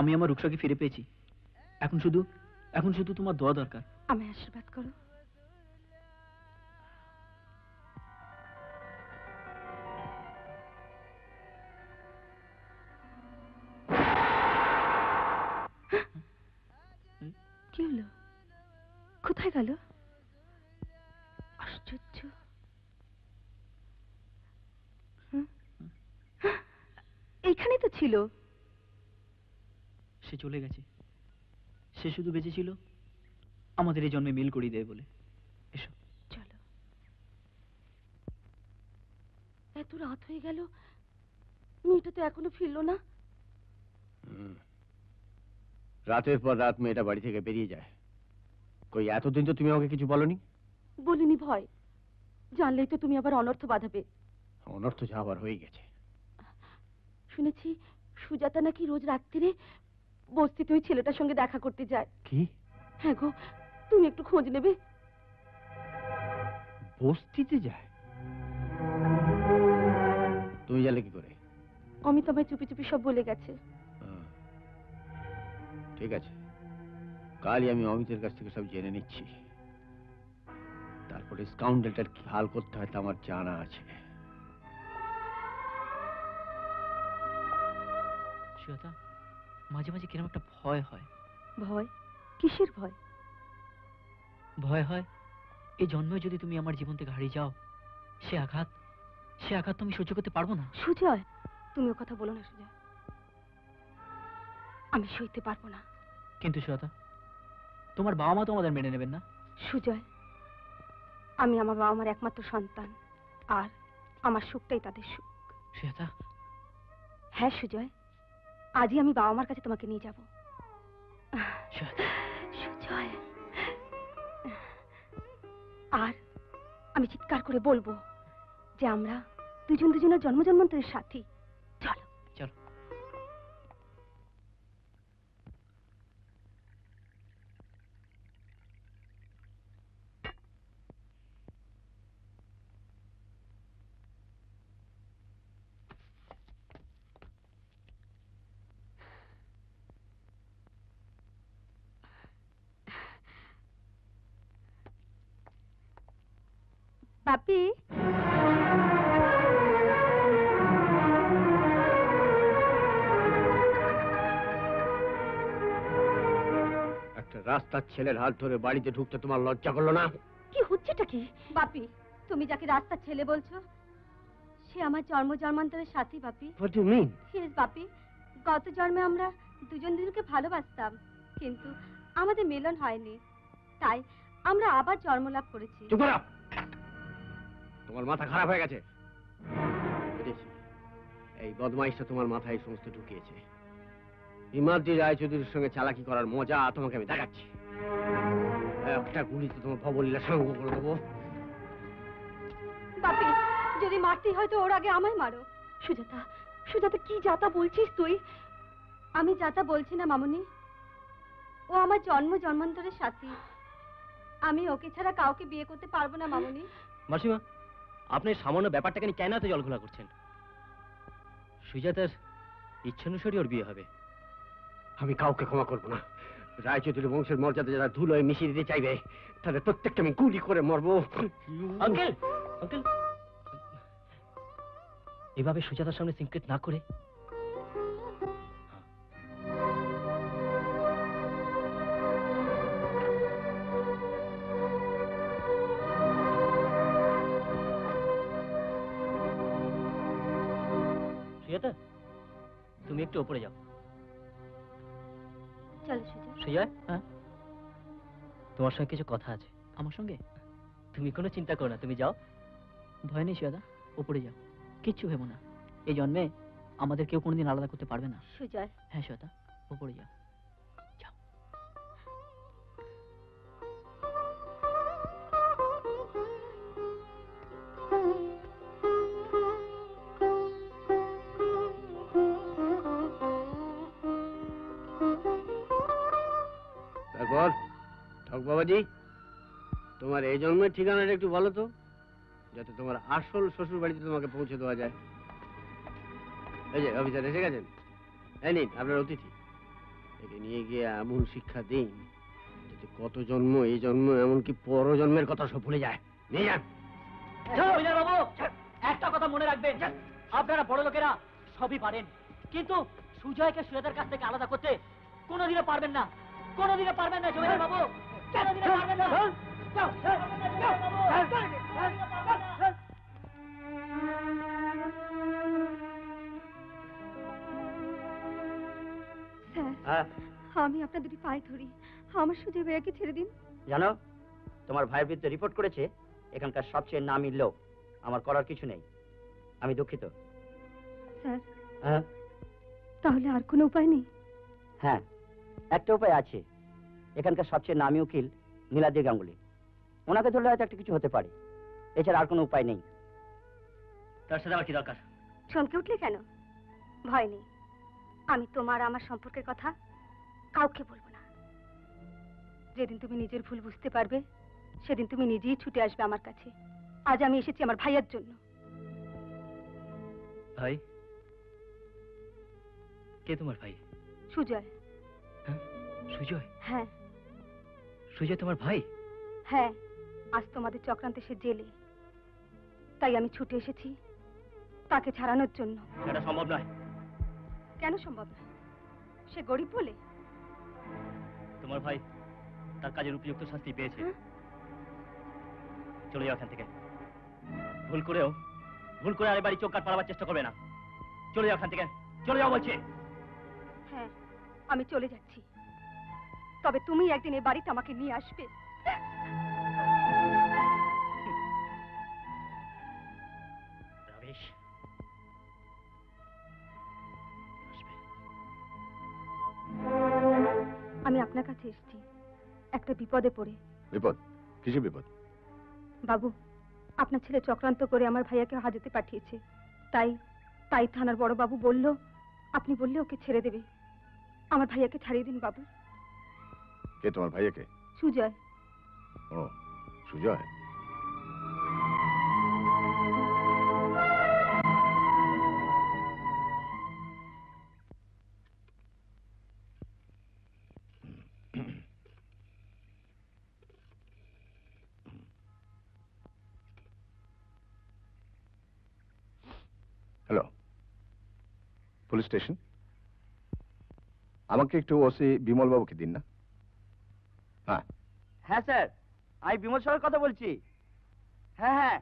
আমি আমার রুকসাকে ফিরে পেয়েছি। এখন শুধু তোমার দোয়া দরকার। আমায় আশীর্বাদ করো। কি হলো? কোথায় গেল? আশ্চর্য। এইখানেই তো ছিল। সে চলে গেছে। সে শুধু বেঁচে ছিল আমাদের এই জন্মে মিল করিয়ে দেবে বলে। এসো চলো। এত রাত হয়ে গেল, মেয়েটা তো এখনো ফিরলো না। রাতের পর রাত মেয়েটা বাড়ি থেকে বেরিয়ে যায়। কই এতদিন তো তুমি আমাকে কিছু বলনি? বলিনি ভয়, জানলেই তো তুমি আবার অনর্থ বাঁধাবে। অনর্থ যা আবার হয়ে গেছে। শুনেছি সুজাতা নাকি রোজ রাত্রিরে বস্তিতে ওই ছেলেটার সঙ্গে দেখা করতে যায়। কি? হ্যাঁ গো, তুমি একটু খোঁজ নেবে। বস্তিতে যায়? তুমি জানলে কি করে? অমিত আমায় চুপি চুপি সব বলে গেছে। ঠিক আছে, কালই আমি অমিতের কাছ থেকে সব জেনে নিচ্ছি। তারপরে স্কাউন্ডেলটার কি হাল করতে হয় তা আমার জানা আছে। শ্বেতা, মাঝে মাঝে কিরকম একটা ভয় হয়। ভয়? কিসের ভয়? ভয় হয় এই জন্মে যদি তুমি আমার জীবন থেকে হারিয়ে যাও, সে আঘাত তো আমি সহ্য করতে পারবো না। সুজয়, তুমি ও কথা বলো না সুজয়, আমি সইতে পারবো না। কিন্তু শ্বেতা, তোমার বাবা মা তো আমাদের মেনে নেবেন না। সুজয়, আমি আমার বাবা মার একমাত্র সন্তান, আর আমার সুখটাই তাদের সুখ। শ্বেতা। হ্যাঁ সুজয়, আজই আমি বাবা মার কাছে তোমাকে নিয়ে যাব। সুজয়, আর আমি চিৎকার করে বলবো যে আমরা দুজনের জন্ম জন্মান্তরের সাথী। চলো চলো। বাপি, একটা রাস্তার ছেলের হাত ধরে বাড়িতে ঢুকতে তোমার লজ্জা করলো না? কি হচ্ছেটা কি? বাপি, তুমি যাকে রাস্তার ছেলে বলছো সে আমার জন্ম জন্মান্তরের সাথী বাপি। What do you mean? Yes, বাপি, গত জন্মে আমরা দুজনকে ভালোবাসতাম, কিন্তু আমাদের মিলন হয়নি, তাই আমরা আবার জন্ম লাভ করেছি। চুপ করো! তোমার মাথা খারাপ হয়ে গেছে। বুঝেছি, এই বদমাইশটা তোমার মাথায় এই সমস্ত ঢুকিয়েছে। হিমাদ্রি রায়চৌধুরীর সঙ্গে চালাকি করার মজা তোমাকে আমি দেখাচ্ছি। একটা গুলিতে তোমার ভবলীলা সঙ্গ করে দেবো। বাপি, যদি মারতেই হয় তো ওর আগে আমায় মারো। সুজাতা, সুজাতা, কি যাতা বলছিস তুই? আমি যাতা বলছি না মামুনি, ও আমার জন্ম জন্মান্তরের সাথী। আমি ওকে ছাড়া কাউকে বিয়ে করতে পারবো না মামুনি। মাসিমা, আপনি সামান্য ব্যাপারটাকে নিয়ে কেন এত জলঘোলা করছেন? সুজাতার ইচ্ছানুসারী ওর বিয়ে হবে। আমি কাউকে ক্ষমা করবো না। রায়চৌধুরী বংশের মর্যাদা যারা ধুলোয় মিশিয়ে দিতে চাইবে তাদের প্রত্যেককে আমি গুলি করে মারবো। আঙ্কেল, আঙ্কেল, এভাবে সুজাতার সামনে সিক্রেট না করে সুজাতা, তুমি একটু উপরে যাও। চলো সুজয়। সুজয়, হ্যাঁ, তোমার সঙ্গে কিছু কথা আছে। আমার সঙ্গে? তুমি কোনো চিন্তা করো না, তুমি যাও। ভয় নেই সুজাতা, উপরে যাও, কিচ্ছু ভেবো না। এই জন্মে আমাদের কেউ কোনোদিন আলাদা করতে পারবে না। সুজয়, হ্যাঁ সুজাতা, উপরে যাও। যাও। হক বাবাজি, তোমার এই জন্মের ঠিকানাটা একটু বলো তো, যাতে তোমার আসল শ্বশুর বাড়িতে তোমাকে পৌঁছে দেওয়া যায়। এই যে অফিসার এসে গেছেন, এই নিন আপনার অতিথি। একে নিয়ে গিয়ে এমন শিক্ষা দিন যাতে কত জন্ম, এই জন্ম, এমনকি পরজন্মের কথা সব ভুলে যায়। নিয়ে যান। জমিদার বাবু, একটা কথা মনে রাখবেন, আপনারা বড় লোকেরা সবই পারেন, কিন্তু সুজয়কে সুজাতার কাছ থেকে আলাদা করতে কোনোদিনও পারবেন না, কোনোদিনও পারবেন না জমিদার বাবু, কোনোদিনও পারবেন না। স্যার, আমি আপনার দুটি পায়ে ধরি, আমার সুজয় ভাইয়াকে ছেড়ে দিন। জানো, তোমার ভাইয়ের বিরুদ্ধে রিপোর্ট করেছে এখানকার সবচেয়ে নামী লোক। আমার করার কিছু নেই, আমি দুঃখিত। স্যার, হ্যাঁ তাহলে আর কোনো উপায় নেই? হ্যাঁ, একটা উপায় আছে। এখানকার সবচেয়ে নামী উকিল নীলাদ্রি গাঙ্গুলি, ওনাকে ধরলে হয়তো একটা কিছু হতে পারে। এছাড়া আর কোনো উপায় নেই। তার সাথে আমার কি দরকার? চমকে উঠলে কেন? ভয় নেই, আমি তোমার আমার সম্পর্কের কথা কাউকে বলবো না। যেদিন তুমি নিজের ভুল বুঝতে পারবে সেদিন তুমি নিজেই ছুটে আসবে আমার কাছে। আজ আমি এসেছি আমার ভাইয়ের জন্য। ভাই? কে তোমার ভাই? সুজয়। হ্যাঁ, সুজয়? হ্যাঁ। সুজয় তোমার ভাই? হ্যাঁ, আজ তোমাদের চক্রান্তে সে জেলে, তাই আমি ছুটে এসেছি তাকে ছাড়ানোর জন্য। সেটা সম্ভব নয়। কেন সম্ভব নয়? সে গরিব বলে? তোমার ভাই তার কাজের উপযুক্ত শাস্তি পেয়েছে। চলে যাও এখান থেকে। ভুল করে আর বাড়ি চোখ কাট পাড়াবার চেষ্টা করবে না। চলে যাও এখান থেকে, চলে যাও বলছি। হ্যাঁ, আমি চলে যাচ্ছি, তবে তুমি একদিন এই বাড়িতে আমাকে নিয়ে আসবে। রামেশ, আমি আপনার কাছে এসেছি একটা বিপদে পড়ে। বিপদ? কিসের বিপদ? বাবু, আপনার ছেলে চক্রান্ত করে আমার ভাইয়াকে হাজতে পাঠিয়েছে। তাই তাই থানার বড় বাবু বলল আপনি বললে ওকে ছেড়ে দেবে। আমার ভাইয়াকে ছাড়িয়ে দিন বাবু। কে তোমার ভাইয়াকে? সুজয়। ও, সুজয়। Hello, police station? আমাকে একটু ওসি বিমল বাবুকে দিন না। হ্যাঁ হ্যাঁ স্যার, আমি বিমল সাহেবের কথা বলছি। হ্যাঁ হ্যাঁ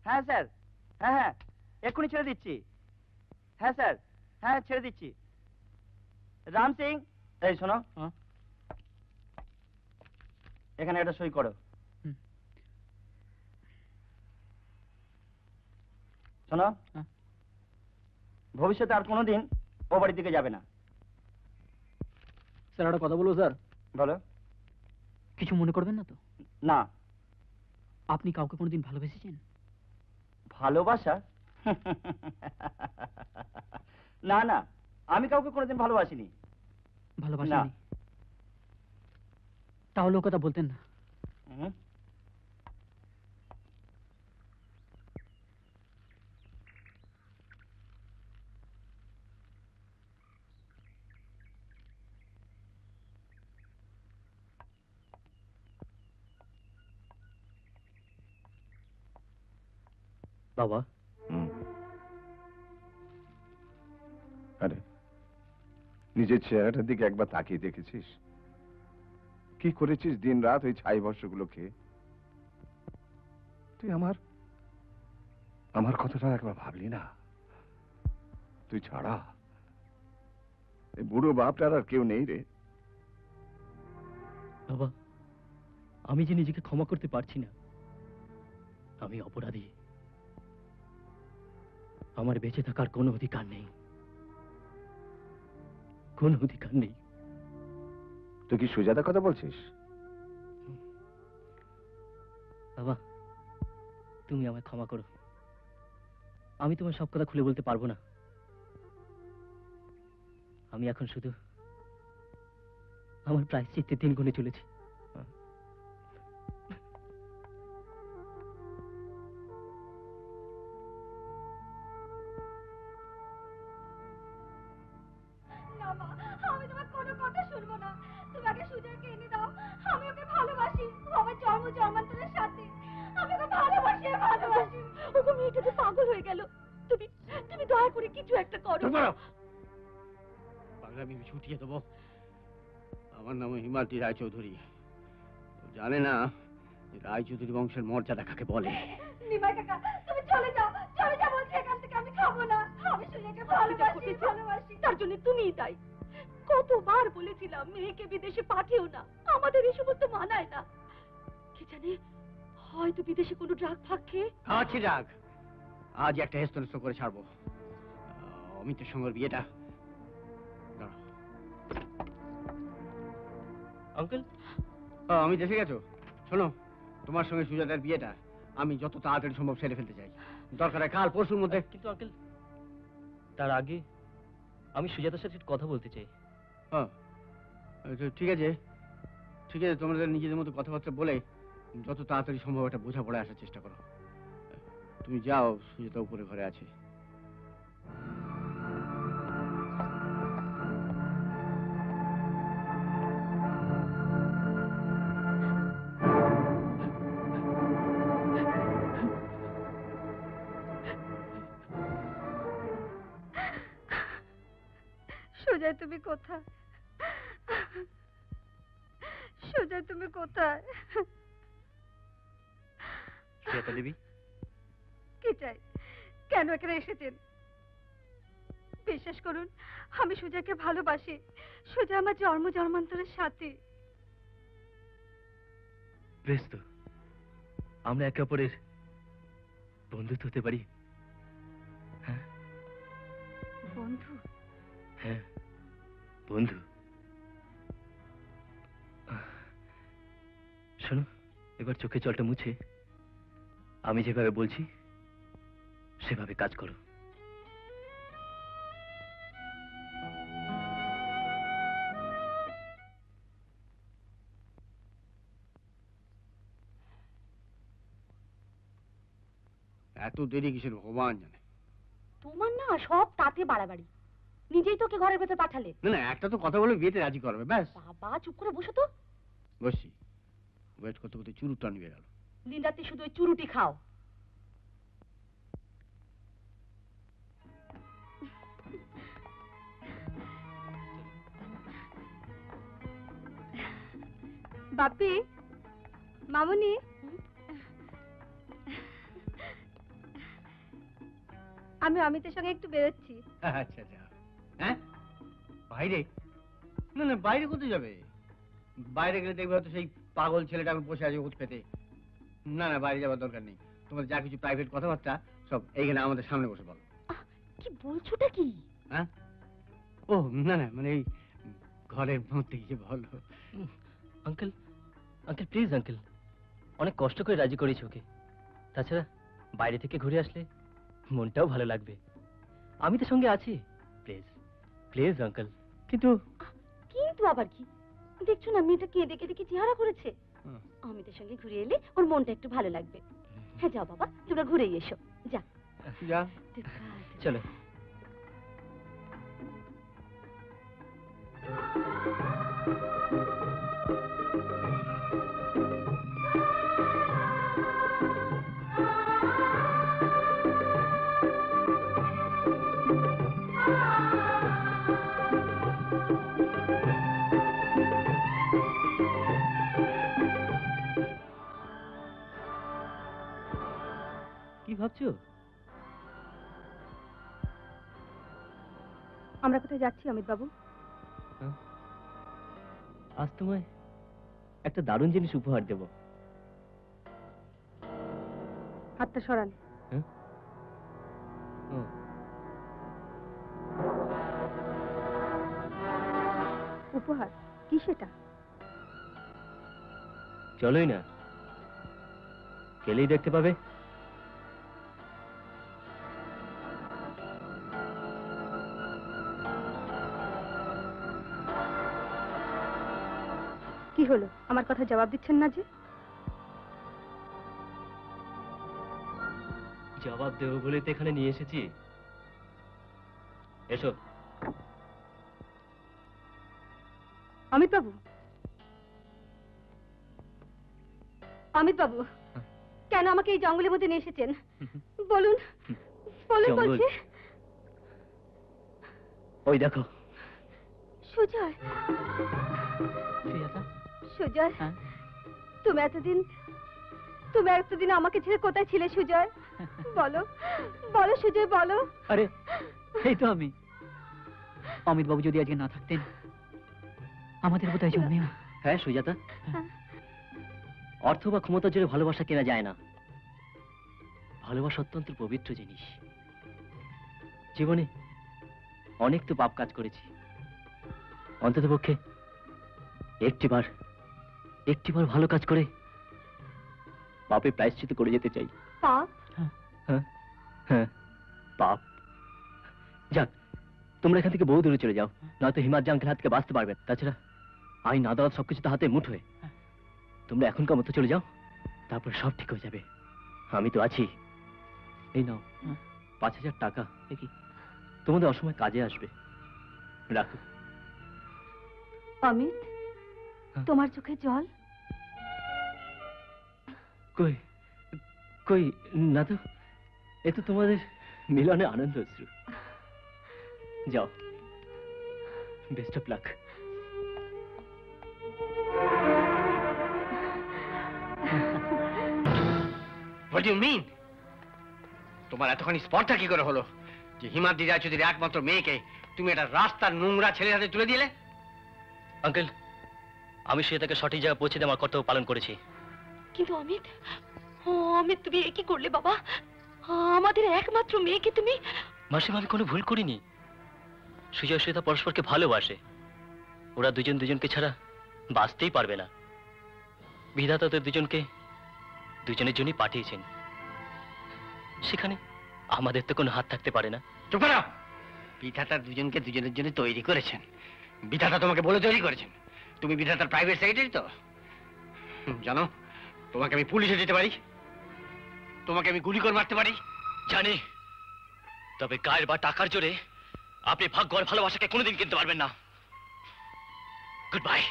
হ্যাঁ স্যার, হ্যাঁ হ্যাঁ এক্ষুনি ছেড়ে দিচ্ছি। হ্যাঁ স্যার, হ্যাঁ ছেড়ে দিচ্ছি। রাম সিং, এই শোনো, এখানে একটা সই করো। শোনো, ভবিষ্যতে আর কোনোদিন ও বাড়ির দিকে যাবে না। স্যার একটা কথা বলবো স্যার? বলো। কিছু মনে করবেন না তো? না। আপনি কাউকে কোনোদিন ভালোবেসেছেন? ভালোবাসা? না না, আমি কাউকে কোনোদিন ভালোবাসিনি। ভালোবাসেননি? তাহলে ও কথা বলতেন না। বাবা, আরে নিজের চেহারাটার দিকে একবার তাকিয়ে দেখেছিস? কি করেছিস দিন রাত ওই ছাই বর্ষগুলো খেয়ে? তুই আমার কথাটা একবার ভাবলি না? তুই ছাড়া এই বুড়ো বাপটার আর কেউ নেই রে। বাবা, আমি যে নিজেকে ক্ষমা করতে পারছি না। আমি অপরাধী। আমার বেঁচে থাকার কোনো অধিকার নেই, কোনো অধিকার নেই। তুই কি সুজাতার কথা বলছিস? বাবা, তুমি আমায় ক্ষমা করো। আমি তোমার সব কথা খুলে বলতে পারবো না। আমি এখন শুধু আমার প্রায়শ্চিত্তের দিন গুনে চলেছি। জন্ম জন্মান্তরের সাথে আমি ওকে ভালোবাসি ভালোবাসি। ওকে মেয়েটা তো পাগল হয়ে গেল। তুমি তুমি দয়া করে কিছু একটা করো। পাগলামি আমি ছুটিয়ে দেবো। আমার নাম হিমাদ্রি রায়চৌধুরী। ও জানে না যে রায়চৌধুরী বংশের মর্যাদা কাকে বলে। নিমাই কাকা তুমি চলে যাও বলছি এখান থেকে। আমি খাবো না। আমি সুজাকে ভালোবাসি ভালোবাসি। তার জন্য তুমিই দায়ী। কতবার বলেছিলাম মেয়েকে বিদেশে পাঠিও না, আমাদের এই সমস্ত মানায় না। কে জানে হয়তো বিদেশে কোনো ড্রাগ ফাগ খেয়ে। আছি রাগ, আজ একটা হেস্তনেস্ত করে ছাড়বো। অমিতের সঙ্গে ওর বিয়েটা। দাঁড়াও। আঙ্কেল, অমিত এসে গেছো? শোনো, তোমার সঙ্গে সুজাতার বিয়েটা আমি যত তাড়াতাড়ি সম্ভব সেরে ফেলতে চাই। দরকার হয় কাল পরশুর মধ্যে। কিন্তু আঙ্কেল, তার আগে আমি সুজাতার সাথে একটু কথা বলতে চাই। হ্যাঁ, ঠিক আছে ঠিক আছে, তোমাদের নিজেদের মতো কথাবার্তা বলে যত তাড়াতাড়ি সম্ভব একটা বোঝাপড়ায় আসার চেষ্টা করো। তুমি যাও, সুজাতা উপরে ঘরে আছে। সুজয় তুমি কোথায়? সুজয় তুমি কোথায়? সুজাতা দেবী, কি চাই? কেন এখানে এসেছেন? বিশ্বাস করুন, আমি সুজয়কে ভালোবাসি। সুজয় আমার জন্ম জন্মান্তরের সাথী। বেশ তো, আমরা একে অপরের বন্ধুত্ব হতে পারি। হ্যাঁ বন্ধু? হ্যাঁ, বন্ধু। শোনো, এবার চোখে জলটা মুছে আমি যেভাবে বলছি সেভাবে কাজ করো। এত দেরি কিসের ভগবান জানে। তোমার না সব তাতে বাড়াবাড়ি। নিজেই তোকে ঘরের ভেতর পাঠালে। না না, একটা তো কথা বলে বিয়েতে রাজি করবে, ব্যাস। বাবা চুপ করে বসো তো। বসছি, ওয়েট করতে করতে চুরুট টান নিয়ে গেল। দিন রাতে শুধু ওই চুরুটি খাও। বাপি, মামুনি, আমি অমিতের সঙ্গে একটু বেরোচ্ছি। আচ্ছা আচ্ছা। হ্যাঁ, বাইরে? না না, বাইরে কোথায় যাবে? বাইরে গেলে দেখবে হয়তো সেই পাগল ছেলেটা এখন বসে আছে ওত পেতে। না না, বাইরে যাওয়ার দরকার নেই। তোমার যা কিছু প্রাইভেট কথাবার্তা সব এইখানে আমাদের সামনে বসে বলো। কি বলছোটা কি? হ্যাঁ, ও না না, মানে এই ঘরের মধ্যে গিয়ে বলো। আঙ্কেল, আঙ্কেল প্লিজ আঙ্কেল, অনেক কষ্ট করে রাজি করেছি ওকে। তাছাড়া বাইরে থেকে ঘুরে আসলে মনটাও ভালো লাগবে। আমি তো সঙ্গে আছি। Please please uncle. কিন্তু কিন্তু আবার কি? দেখছো না মেয়েটা কেঁদে কেঁদে কি চেহারা করেছে। অমিতের সঙ্গে ঘুরে এলে ওর মনটা একটু ভালো লাগবে। হ্যাঁ যাও বাবা, তোমরা ঘুরেই এসো। যা যা, চলো। কি ভাবছো? আমরা কোথায় যাচ্ছি অমিত বাবু? আজ তোমায় একটা দারুণ জিনিস উপহার দেব। হাতটা সরান। হ্যাঁ? ও, উপহার? কি সেটা? চলোই না, গেলেই দেখতে পাবে। কি হলো, আমার কথা জবাব দিচ্ছেন না যে? জবাব দেবো বলে তো এখানে নিয়ে এসেছি। এসো। অমিত বাবু, অমিত বাবু, কেন আমাকে এই জঙ্গলের মধ্যে নিয়ে এসেছেন বলুন, বলুন জঙ্গল? বলছি। ওই দেখো। সুজয়, সুজাতা, সুজয়, হ্যাঁ? তুমি এতদিন আমাকে ছেড়ে কোথায় ছিলে সুজয়? বলো, বলো সুজয়, বলো। আরে এই তো আমি। অমিত বাবু যদি আজকে না থাকতেন, আমাদের বোধহয় জন্মেও। হ্যাঁ সুজাতা, অর্থ বা ক্ষমতার জোরে ভালোবাসা কেনা যায় না। ভালোবাসা অত্যন্ত পবিত্র জিনিস। জীবনে অনেক তো পাপ কাজ করেছি, অন্তত পক্ষে একটিবার ভালো কাজ করে পাপে প্রায়শ্চিত্ত করে যেতে চাই। পাপ? হ্যাঁ, পাপ। যাক, তোমরা এখান থেকে বহু দূরে চলে যাও, নয়তো হিমাদ্রি আঙ্কেল হাত থেকে বাঁচতে পারবে। তাছাড়া আইন আদালত সবকিছু তো হাতে মুঠোয়। তোমরা এখনকার মতো চলে যাও, তারপর সব ঠিক হয়ে যাবে। আমি তো আছি। এই নাও 5,000 টাকা, দেখি তোমাদের অসময় কাজে আসবে। রাখো। অমিত, হ্যাঁ? তোমার চোখে জল? কই কই না তো, এ তো তোমাদের মিলনে আনন্দ অশ্রু। যাও, best of luck. What do you mean? তোমার এতখানি স্পর্ধা কি করে হলো যে হিমাদ্রি রায়চৌধুরীর একমাত্র মেয়েকে তুমি একটা রাস্তার নোংরা ছেলের হাতে তুলে দিলে? আঙ্কেল, আমি সেটাকে সঠিক জায়গায় পৌঁছে দিয়ে আমার কর্তব্য পালন করেছি। কিন্তু অমিত, অমিত তুমি এ কি করলে বাবা? আমাদের একমাত্র মেয়েকে তুমি। মাসিমা, আমি কোনো ভুল করিনি। সুজয় সুজা পরস্পরকে ভালোবাসে। ওরা দুজন দুজনকে ছাড়া বাঁচতেই পারবে না। বিধাতা তো দুজনকে দুজনের জন্যই পাঠিয়েছেন। সেখানে আমাদের তো কোনো হাত থাকতে পারে না। চুপ করো। বিধাতা দুজনকে দুজনের জন্য তৈরি করেছেন। বিধাতা তোমাকে বলে তৈরি করেছেন। তুমি বিধাতার প্রাইভেট সেক্রেটারি তো। জানো, তোমাকে আমি পুলিশে দিতে পারি, তোমাকে আমি গুলি করে মারতে পারি। জানি, তবে গায়ের বা টাকার জোরে আপনি ভাগ্য আর ভালোবাসাকে কোনোদিন কিনতে পারবেন না। Good bye.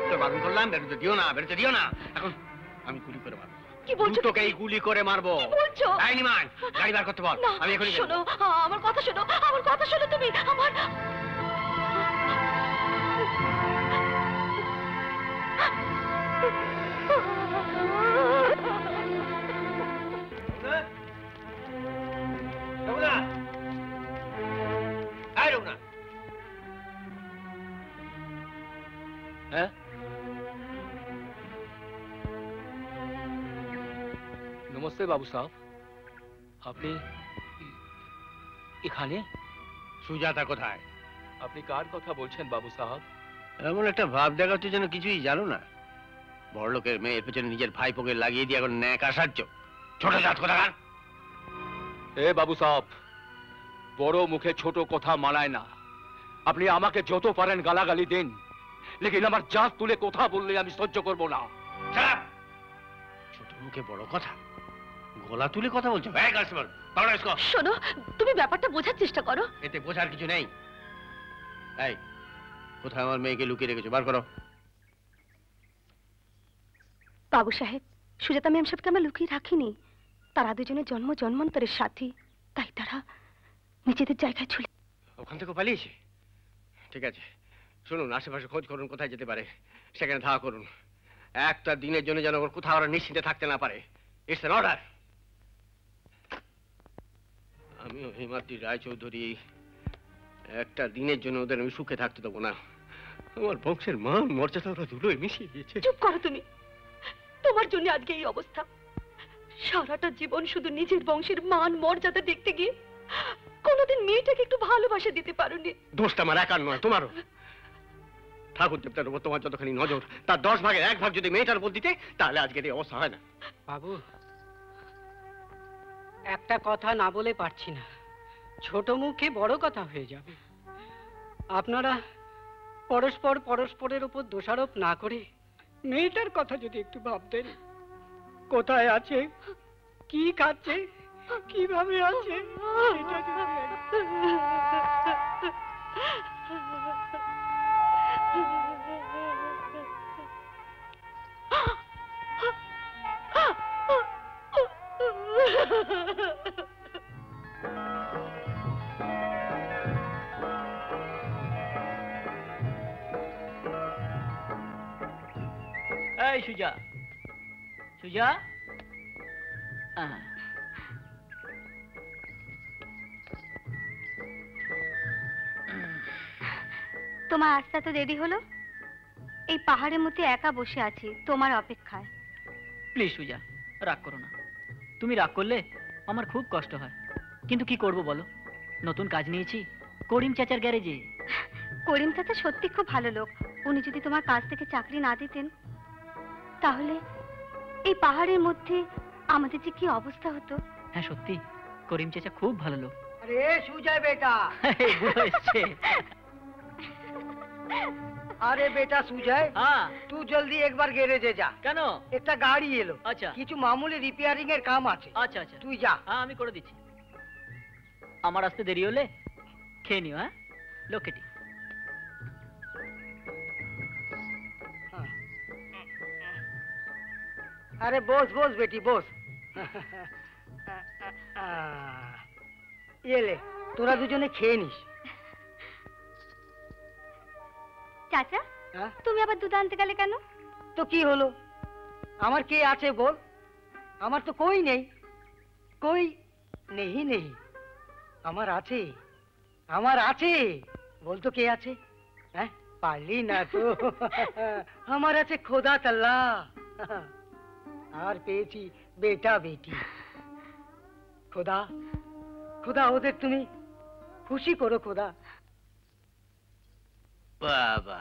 তো বারণ করলাম, বেরোতে দিও না, বেরোতে দিও না। এখন আমি গুলি করে মারবো। কি বলছো? তোকে এই গুলি করে মারবো। কি বলছো? ডাইনিমান, গাড়ি বার করতে বল। না, আমি এখনই বেরোবো। শোনো, আমার কথা শোনো, আমার কথা শোনো তুমি। আমার রঘুনাথ! এই রঘুনাথ! হ্যাঁ, নমস্তে বাবু সাহেব। আপনি এখানে? সুজাতা কোথায়? আপনি কার কথা বলছেন বাবু সাহেব? এমন একটা ভাব দেখাচ্ছে যেন কিছুই জানো না। বড়লোকের মেয়ের পেছনে নিজের ভাইপোকে লাগিয়ে দিয়ে এখন ন্যাক আসাচ্ছ। ছোট জাত কোথাকার। এ বাবু সাহেব, বড় মুখে ছোট কথা মানায় না। আপনি আমাকে যত পারেন গালাগালি দিন, লেকিন আমার জাত তুলে কথা বললে আমি সহ্য করব না। চাপ! ছোট মুখে বড় কথা, গলা তুলে কথা বলছো। এই কনস্টেবল, পাকড়ো ইসকো। শোনো, তুমি ব্যাপারটা বোঝার চেষ্টা করো। এতে বোঝার কিছু নেই। এই, কোথায় আমার মেয়েকে লুকিয়ে রেখেছো? বার করো। বাবু সাহেব, সুজাতা ম্যাম সাহেবকে আমরা লুকিয়ে রাখিনি। তারা দুজনের জন্ম জন্মান্তরের সাথী, তাই তারা নিজেদের জায়গায় ঝুলে। ওখান থেকে পালিয়েছে? ঠিক আছে, শুনুন, আশেপাশে খোঁজ করুন, কোথায় যেতে পারে সেখানে ধাওয়া করুন। একটা দিনের জন্য যেন ওর কোথাও ওরা নিশ্চিন্তে থাকতে না পারে। It's an order. আমিও হিমাদ্রি রায়চৌধুরী, একটা দিনের জন্য ওদের আমি সুখে থাকতে দেবো না। আমার বংশের মান মর্যাদা ওরা ধুলোয় মিশিয়ে দিয়েছে। চুপ করো তুমি। তোমার জন্য আজকে এই অবস্থা। সারাটা জীবন শুধু নিজের বংশের মান মর্যাদা দেখতে গিয়ে কোনোদিন মেয়েটাকে একটু ভালোবাসা দিতে পারোনি। দোষটা আমার একার নয়, তোমারও। ঠাকুর দেবতার উপর তোমার যতখানি নজর, তার 10 ভাগের 1 ভাগ যদি মেয়েটার উপর দিতে, তাহলে আজকের এই অবস্থা হয় না। বাবু, একটা কথা না বলে পারছি না, ছোট মুখে বড় কথা হয়ে যাবে। আপনারা পরস্পরের উপর দোষারোপ না করে মেয়েটার কথা যদি একটু ভাবতেন। কোথায় আছে, কি খাচ্ছে, কিভাবে আছে, সেটা যদি এই সুজা, সুজা, তোমার আসতে তো দেরি হলো? এই পাহাড়ের মধ্যে একা বসে আছি তোমার অপেক্ষায়। প্লিজ সুজা, রাগ করো না। তুমি রাগ করলে আমার খুব কষ্ট হয়, কিন্তু কি করব বলো, নতুন কাজ নিয়েছি করিম চাচার গ্যারেজে। করিম চাচা সত্যি খুব ভালো লোক। উনি যদি তোমার কাছ থেকে চাকরি না দিতেন তাহলে এই পাহাড়ের মধ্যে আমাদের যে কি অবস্থা হতো। হ্যাঁ সত্যি, করিম চাচা খুব ভালো লোক। अरे सुजय बेटा, বুড়ো এসছে। अरे बेटा सुजय, হ্যাঁ तू जल्दी एक बार गैरेजे जा। কেন? একটা গাড়ি এলো, আচ্ছা কিছু মামুলি রিপেয়ারিং এর কাম আছে। আচ্ছা আচ্ছা, তুই যা। হ্যাঁ আমি করে দিচ্ছি। আমার আসতে দেরি হলে খেয়ে নিও। হ্যাঁ লোকেটি। अरे बोस बोस बेटी बोस। ये ले, তোরা দুজনে খেয়ে নিস। চাচা, হ্যাঁ? তুমি আবার দুধ আনতে গেলে কেন? তো কি হলো, আমার কে আছে বল? আমার তো কই নেই, কই নেই নেই। আমার আছে, আমার আছে, বল তো কে আছে? হ্যাঁ পারলি না তো। আমার আছে খোদা তাল্লা, আর পেয়েছি বেটা বেটি। খোদা খোদা ওদের তুমি খুশি করো খোদা। বাবা,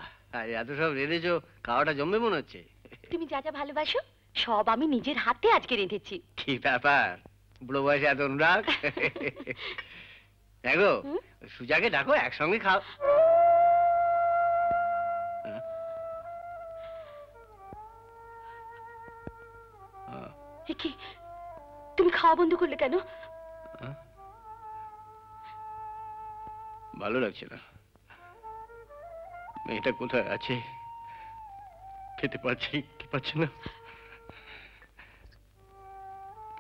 এত সব রেঁধেছো, খাওয়াটা জমবে মনে হচ্ছে। তুমি যা যা ভালোবাসো সব আমি নিজের হাতে আজকে রেঁধেছি। কি ব্যাপার, বুড়ো বয়সে এত অনুরাগ? দেখো সুজাকে ডাকো, একসঙ্গে খাও। কি তুমি খাওয়া বন্ধ করলে কেন? ভালো লাগছে না। মেয়েটা কোথায় আছে, খেতে পাচ্ছি না।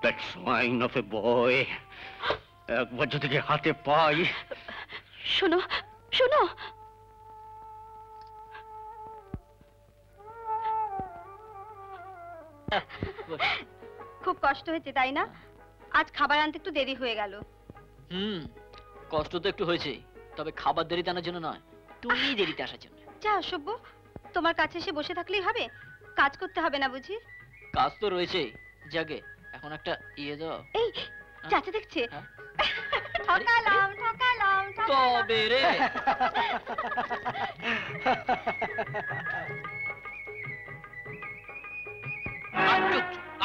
That swine of a boy, একবার যদি হাতে পাই। শোনো শোনো, খুব কষ্ট হয়েছে তাই না? আজ খাবার আনতে একটু দেরি হয়ে গেল। কষ্ট তো একটু হয়েছে, তবে খাবার দেরিতে আনার জন্য নয়, তুমি দেরিতে আসার জন্য। যা অসভ্য, তোমার কাছে এসে বসে থাকলেই হবে? কাজ করতে হবে না বুঝি? কাজ তো রয়েছে, জাগে এখন একটা ইয়ে দাও। এই চাচা দেখছে। ঠকালাম ঠকালাম তবে রে।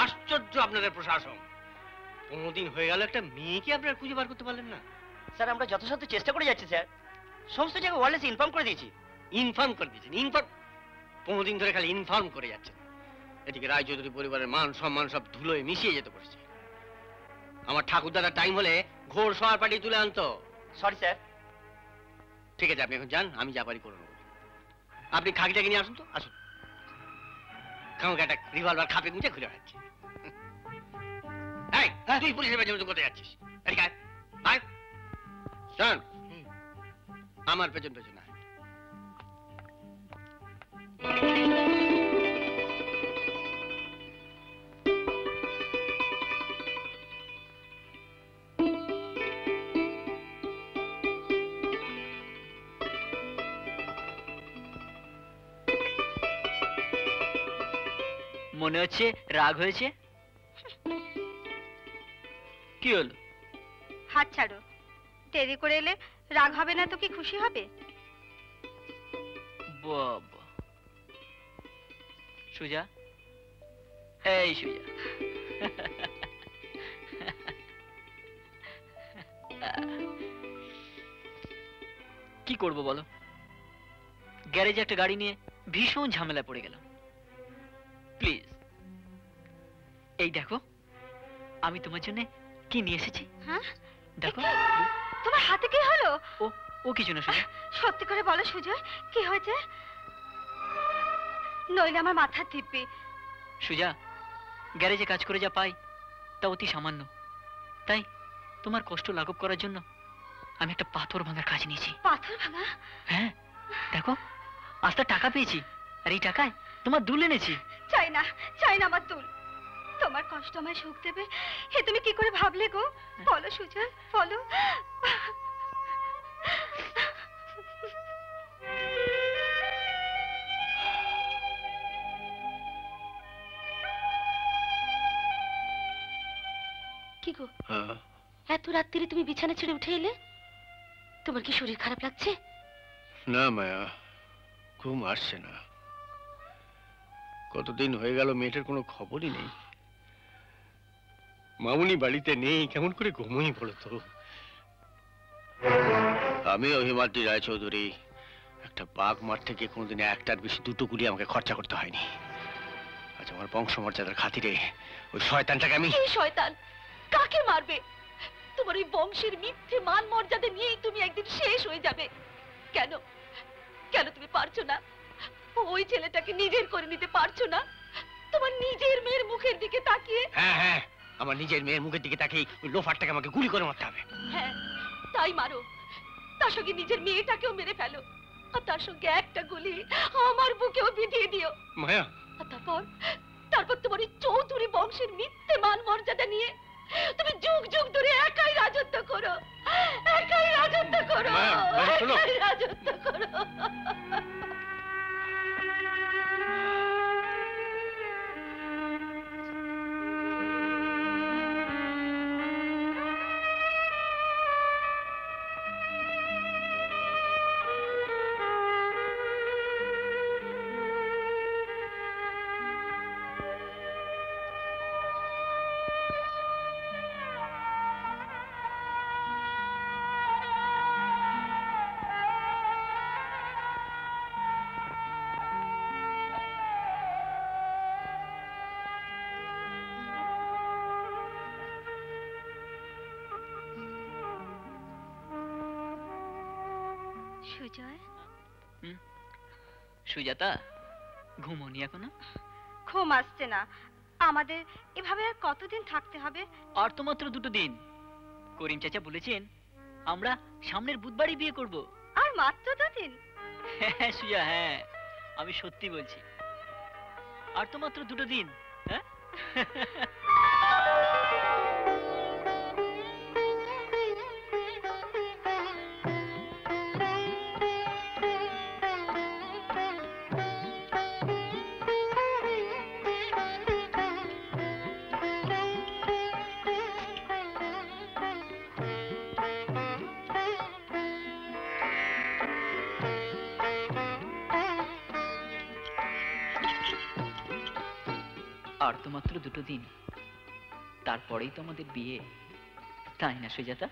আশ্চর্য আপনাদের প্রশাসন, 15 দিন হয়ে গেল একটা মেয়েকে আপনারা খুঁজে বার করতে পারলেন না। স্যার আমরা যথাসাধ্য চেষ্টা করে যাচ্ছি স্যার, সমস্ত জায়গায় ওয়ারলেস ইনফর্ম করে দিয়েছি। ইনফর্ম করে দিয়েছেন? 15 দিন ধরে খালি ইনফর্ম করে যাচ্ছেন। এদিকে রায়চৌধুরী পরিবারের মান সম্মান সব ধুলোয় মিশিয়ে যেতে বসেছে। আমার ঠাকুরদাদার টাইম হলে ঘোর সবার পার্টি তুলে আনতো। Sorry sir. ঠিক আছে, আপনি এখন যান, আমি যা পারি করে নেবো। আপনি খাকিটাকে নিয়ে আসুন তো, আসুন। কাউকে একটা রিভলভার খাপে গুঁজে ঘুরে বেড়াচ্ছে। তুই পুলিশের পেছনে কোথায় যাচ্ছিস? এদিকে আয়, আয়। শোন, আমার পেছন পেছন আয়। মনে হচ্ছে রাগ হয়েছে। কি হলো? হাত ছাড়ো, দেরি করে এলে রাগ হবে না তো কি খুশি হবে? বাবা, সুজা, এই সুজা, কি করবো বলো, গ্যারেজে একটা গাড়ি নিয়ে ভীষণ ঝামেলা পড়ে গেলাম। প্লিজ এই দেখো, আমি তোমার জন্য কি নিয়ে এসেছি। হ্যাঁ দেখো। তোমার হাতে কি হলো? ও কিছু না সুজা। সত্যি করে বলো সুজয়, কি হয়েছে? নইলে আমার মাথার দিব্যি। সুজা, গ্যারেজে কাজ করে যা পাই তা অতি সামান্য। তাই তোমার কষ্ট লাঘব করার জন্য আমি একটা পাথর ভাঙার কাজ নিয়েছি। পাথর ভাঙা? হ্যাঁ, দেখো আজ তো টাকা পেয়েছি, আর এই টাকায় তোমার দুল এনেছি। চাই না, চাই না আমার দুল। তোমার কষ্ট আমায় সুখ দেবে এ তুমি কি করে ভাবলে গো? বলো সুজয়, বলো। কি গো, এত রাত্রিরে তুমি বিছানা ছেড়ে উঠে এলে? তোমার কি শরীর খারাপ লাগছে? না মায়া, ঘুম আসছে না। কতদিন হয়ে গেল মেয়েটার কোনো খবরই নেই। মামুনি বাড়িতে নেই, কেমন করে ঘুমোই বলো তো। আমিও হিমাদ্রি রায়চৌধুরী, একটা বাঘ মারতে গিয়ে কোনোদিন একটার বেশি দুটো গুলি আমাকে খরচা করতে হয়নি। আজ আমার বংশমর্যাদার খাতিরে ওই শয়তানটাকে আমি... কি শয়তান? কাকে মারবে? তোমার ওই বংশের মিথ্যে মান মর্যাদা নিয়েই তুমি একদিন শেষ হয়ে যাবে। কেন কেন তুমি পারছো না? ওই ছেলেটাকে নিজের করে নিতে পারছো না? তোমার নিজের মেয়ের মুখের দিকে তাকিয়ে... হ্যাঁ হ্যাঁ, আমার নিজের মেয়ের মুখের দিকে তাকিয়ে ওই লোফারটাকে আমাকে গুলি করে মারতে হবে। হ্যাঁ, তাই মারো। তার সঙ্গে নিজের মেয়েটাকেও মেরে ফেলো, আর তার সঙ্গে একটা গুলি আমার বুকেও বিধিয়ে দিও। মায়া, আর তারপর তোমার ওই চৌধুরী বংশের মিথ্যে মান মর্যাদা নিয়ে তুমি যুগ যুগ ধরে একাই রাজত্ব করো, একাই রাজত্ব করো, একাই রাজত্ব করো। সুজয়, সুজাতা, ঘুমোনি এখনো? ঘুম আসছে না। আমাদের এভাবে আর কতদিন থাকতে হবে? আর তো মাত্র 2 দিন। করিম চাচা বলেছেন আমরা সামনের বুধবারই বিয়ে করব। আর মাত্র 2 দিন? হ্যাঁ সুজা, হ্যাঁ আমি সত্যি বলছি। আর তো মাত্র 2 দিন। হ্যাঁ, আর তো মাত্র 2 দিন, তারপরেই তো আমাদের বিয়ে, তাই না সুজাতা?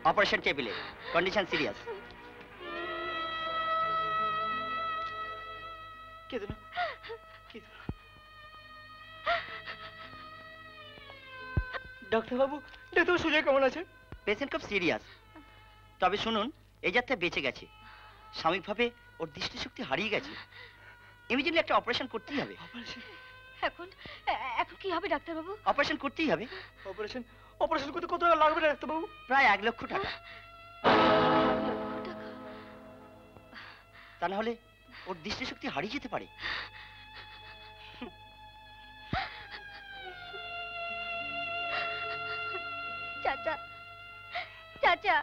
অপারেশন টেবিলে, কন্ডিশন সিরিয়াস। ডাক্তার বাবু, দেখো সুজয় কেমন আছে? পেশেন্ট খুব সিরিয়াস, তবে শুনুন এই যাত্রা বেঁচে গেছে। সাময়িকভাবে ওর দৃষ্টিশক্তি হারিয়ে গেছে। ইমিডিয়েটলি একটা অপারেশন করতেই হবে। এখন এখন কি হবে ডাক্তার বাবু? অপারেশন করতেই হবে। অপারেশন করতে কত টাকা লাগবে ডাক্তার বাবু? প্রায় 1 লক্ষ টাকা। তা না হলে ওর দৃষ্টিশক্তি হারিয়ে যেতে পারে। चाचा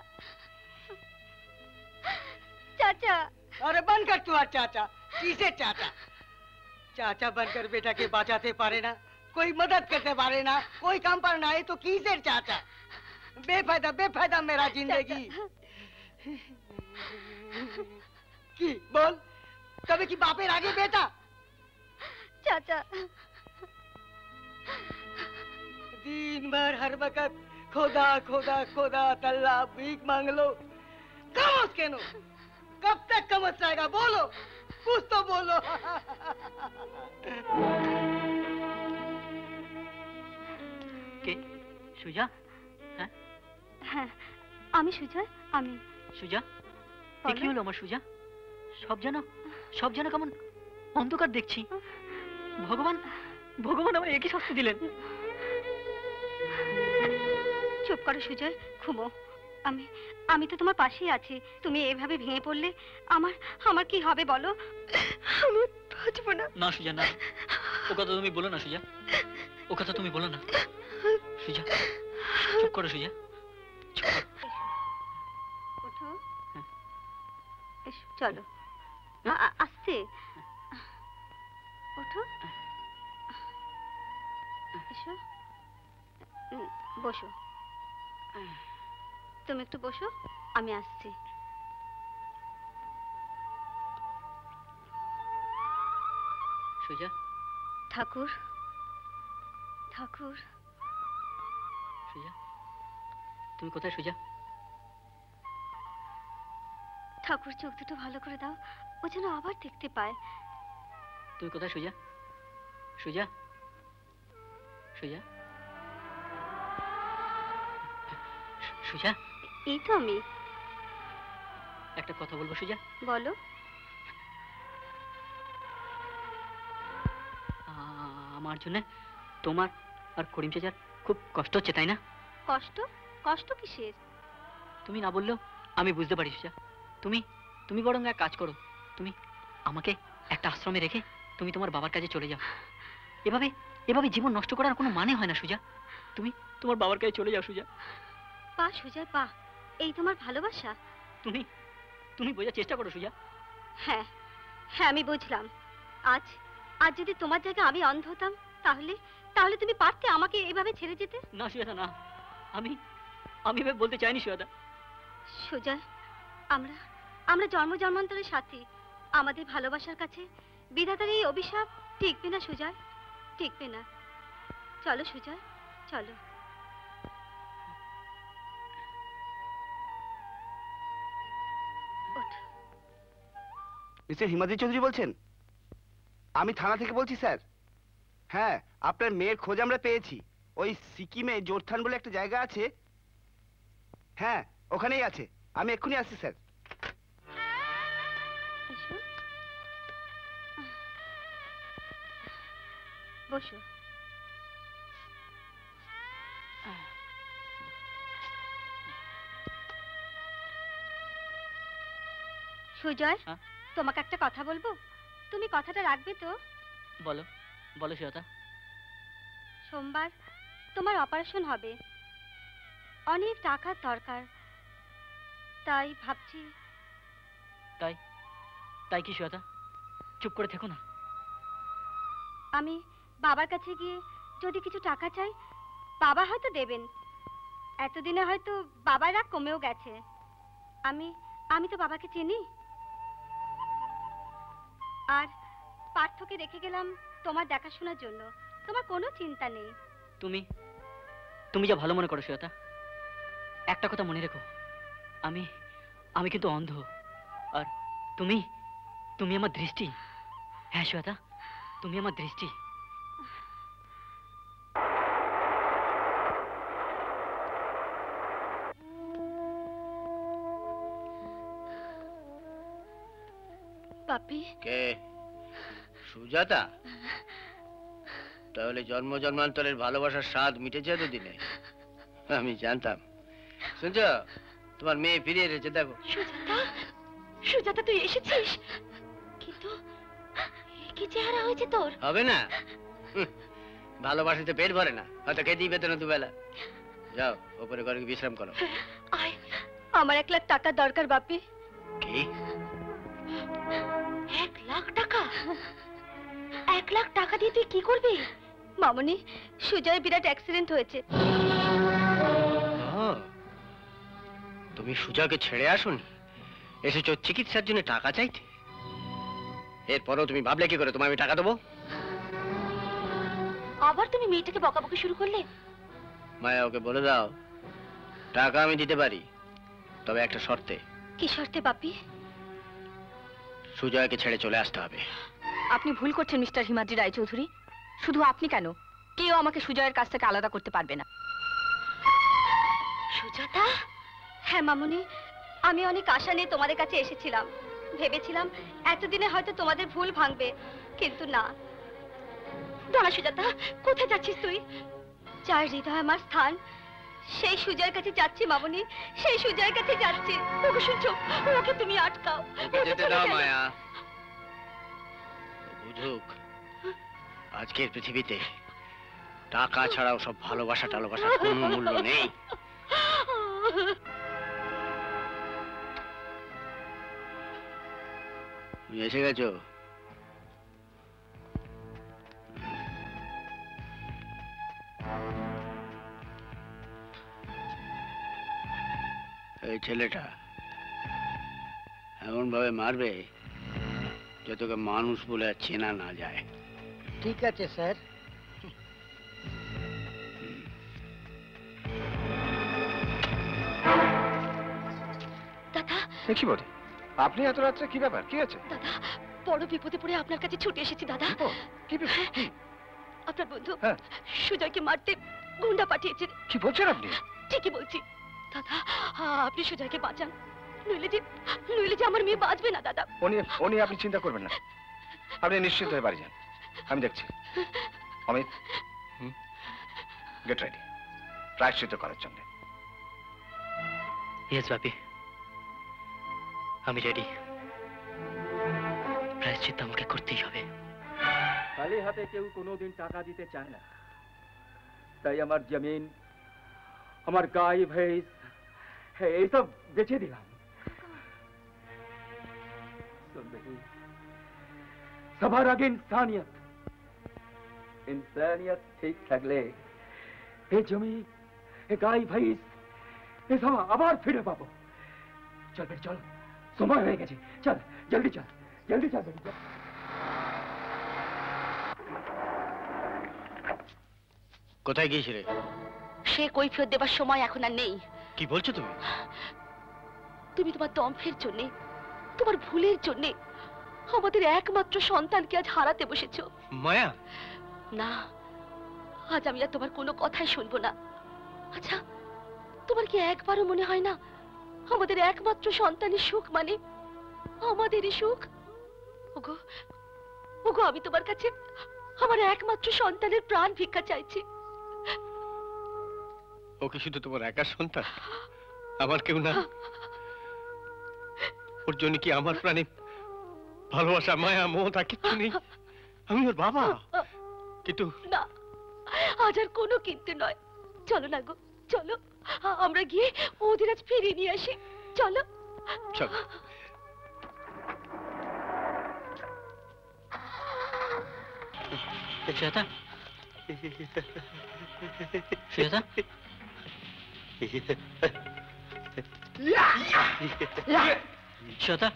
चाचा। अरे बंद कर तू और चाचा, किसे चाचा? चाचा बनकर बेटा के बचाते पारे ना, कोई मदद करते पारे ना, कोई काम पर ना है तो किसे चाचा? बेफायदा बेफायदा मेरा जिंदगी की बोल, कभी की बापे आगे बेटा चाचा। दिन भर हर वक्त खोदा खोदा खोदा तल्ला भीख मांग लो, कमोस के नो, कब तक कमस जाएगा? बोलो, कुछ तो बोलो। কে সুজা? হ্যাঁ হ্যাঁ আমি সুজয়, আমি। সুজা, এ কি হলো আমার সুজা? সব যেন কেমন অন্ধকার দেখছি। ভগবান ভগবান আমায় একই শাস্তি দিলেন। চুপ করো সুজয়, ঘুমো। আমি তো তোমার পাশেই আছি। তুমি এভাবে ভেঙে পড়লে আমার কি হবে বলো? আমি বাঁচবো না। না সুজা, না, ও কথা তুমি বলো না সুজা, ও কথা তুমি বলো না সুজা। চুপ করো সুজা, চুপ করো। ওঠো, এসো, চলো। আস্তে ওঠো, এসো, বসো। তুমি একটু বসো, আমি আসছি। সুজা, ঠাকুর ঠাকুর। সুজা, তুমি কোথায় সুজা? ঠাকুর চোখ দুটো ভালো করে দাও, ও যেন আবার দেখতে পায়। তুমি কোথায় সুজা? সুজা, সুজা, সুজা। এই তো আমি। একটা কথা বলবো সুজা? বলো। আমার জন্য তোমার আর করিম চাচার খুব কষ্ট হচ্ছে, তাই না? কষ্ট? কষ্ট কিসের? তুমি না বললেও আমি বুঝতে পারি সুজা। তুমি বরং এক কাজ করো, তুমি আমাকে একটা আশ্রমে রেখে তুমি তোমার বাবার কাছে চলে যাও। এভাবে জীবন নষ্ট করার কোনো মানে হয় না সুজা। তুমি তোমার বাবার কাছে চলে যাও সুজা। পা সুজা, পা। এই তোমার ভালোবাসা? তুমি বোঝার চেষ্টা করো সুজা। হ্যাঁ হ্যাঁ, আমি বুঝলাম। আজ যদি তোমার জায়গায় আমি অন্ধ হতাম, তাহলে তুমি পারতে আমাকে এভাবে ছেড়ে যেতে? না সুজা, না, আমি এভাবে বলতে চাইনি সুজা। সুজা, আমরা জন্ম জন্মান্তরের সাথী। আমাদের ভালোবাসার কাছে বিধাতার এই অভিশাপ টিকবে না সুজয়, টিকবে না। চলো সুজয়, চলো। মিস্টার হিমাদ্রি চৌধুরী বলছেন? আমি থানা থেকে বলছি স্যার। হ্যাঁ, আপনার মেয়ের খোঁজ আমরা পেয়েছি। ওই সিকিমে জোরথান বলে একটা জায়গা আছে, হ্যাঁ ওখানেই আছে। আমি এক্ষুনি আসছি স্যার। বসো। সুজয়, তোমাকে একটা কথা বলবো, তুমি কথাটা রাখবে তো? বলো বলো সুজাতা। সোমবার তোমার অপারেশন হবে, অনেক টাকার দরকার। তাই ভাবছি। তাই কি সুজাতা? চুপ করে থেকো না। আমি বাবার কাছে গিয়ে যদি কিছু টাকা চাই, বাবা হয়তো দেবেন। এতদিনে হয়তো বাবার রাগ কমেও গেছে। আমি তো বাবাকে চিনি। আর পার্থকে রেখে গেলাম তোমার দেখাশোনার জন্য। তোমার কোনো চিন্তা নেই। তুমি যা ভালো মনে করো সুজাতা। একটা কথা মনে রেখো, আমি কিন্তু অন্ধ, আর তুমি আমার দৃষ্টি। হ্যাঁ সুজাতা, তুমি আমার দৃষ্টি। পাপি। কে? সুজাতা? তাহলে জন্ম জন্মান্তরের ভালোবাসার স্বাদ মিটেছে এতদিনে? আমি জানতাম। শুনছ, তোমার মেয়ে ফিরে এসেছে, দেখো। সুজাতা, তুই এসেছিস? কিন্তু কি চেহারা হয়েছে তোর? হবে না, ভালোবাসাতে পেট ভরে না, হয়তো খেতেই পেতে না দুবেলা। যাও ওপরে ঘরে বিশ্রাম করো। আয় আমার 1 লাখ টাকা দরকার বাপি। কি 1 লাখ টাকা? 1 লাখ টাকা দিয়ে তুই কি করবি? মামনি, সুজয়ের বিরাট অ্যাক্সিডেন্ট হয়েছে। তুমি সুজয়কে ছেড়ে আসুনি, এসেছো চিকিৎসার জন্য টাকা চাইতে। এরপরেও তুমি ভাবলে কি করে তোমায় আমি টাকা দেবো? আবার তুমি মেয়েটাকে বকাবকি শুরু করলে? মায়া, ওকে বলে দাও টাকা আমি দিতে পারি, তবে একটা শর্তে। কি শর্তে বাপি? সুজয়কে ছেড়ে চলে আসতে হবে। আপনি ভুল করছেন মিস্টার হিমাদ্রি রায়চৌধুরী। শুধু আপনি কেন, কেউ আমাকে সুজয়ের কাছ থেকে আলাদা করতে পারবে না। সুজাতা? হ্যাঁ মামুনি, আমি অনেক আশা নিয়ে তোমাদের কাছে এসেছিলাম। ভেবেছিলাম এতদিনে হয়তো তোমাদের ভুল ভাঙবে, কিন্তু না। দাঁড়া সুজাতা, কোথায় যাচ্ছিস তুই? যার হৃদয় আমার স্থান, সেই সুজয়ের কাছে যাচ্ছি মামুনি, সেই সুজয়ের কাছে যাচ্ছি। ওকে শুনছো? ওকে তুমি আটকাও। যেতে দাও মায়া, বুঝুক আজকের পৃথিবীতে টাকা ছাড়াও সব ভালোবাসা টালোবাসার কোনো মূল্য নেই। তুমি এসে গেছো? এই ছেলেটা এমন ভাবে মারবে যে তোকে মানুষ বলে আর চেনা না যায়। ঠিক আছে স্যার। দাদা, কি বলে আপনি এত রাত্রে? কি ব্যাপার, কি আছে? দাদা, বড় বিপদে পড়ে আপনার কাছে ছুটে এসেছি দাদা। কি বিপদ? কি? আপনার বন্ধু হ্যাঁ। সুজয়কে মারতে গুন্ডা পাঠিয়েছেন। কি বলছেন আপনি? ঠিকই বলছি দাদা, আপনি সুজয়কে বাঁচান, নইলে যে আমার মেয়ে বাঁচবে না দাদা। উনি আপনি চিন্তা করবেন না, আপনি নিশ্চিন্ত হয়ে বাড়ি যান, আমি দেখছি। অমিত, গেট রেডি প্রায়শ্চিত্ত করার জন্য। ইয়েস বাপি, আমি রেডি। প্রায়শ্চিত্ত আমাকে করতেই হবে। খালি হাতে কেউ কোনোদিন টাকা দিতে চায় না, তাই আমার জমিন, আমার গাই ভैंस এইসব বেচে দিলাম। সবার আগে ইনসানিয়ত, ইনসানিয়ত ঠিক থাকলে এই জমি, এই গাই ভैंस এসব আবার ফিরে পাবো। চল বেটি চল, সময় হয়ে গেছে, চল জলদি চল, জলদি চল বেটি চল। কোথায় গিয়েছিলে? সে কৈফিয়ত দেবার সময় এখন আর নেই। কি বলছো তুমি? তুমি তোমার দম্ভের জন্যে, তোমার ভুলের জন্যে আমাদের একমাত্র সন্তানকে আজ হারাতে বসেছো। মায়া, না, আজ আমি আর তোমার কোনো কথাই শুনবো না। আচ্ছা, তোমার কি একবারও মনে হয় না আমাদের একমাত্র সন্তানের সুখ মানে আমাদেরই সুখ? ওগো, ওগো, আমি তোমার কাছে আমার একমাত্র সন্তানের প্রাণ ভিক্ষা চাইছি। ও কি শুধু তোমার একার সন্তান? আমার কেউ না? ওর জন্য কি আমার প্রাণে ভালোবাসা, মায়া, মমতা কিচ্ছু নেই? আমি ওর বাবা। কিন্তু না, আজ আর কোনো কিন্তু নয়। চলো না গো, চলো আমরা গিয়ে ওদের আজ ফিরিয়ে নিয়ে আসি। চলো চলো। সুজাতা, সুজাতা, সুজাতা,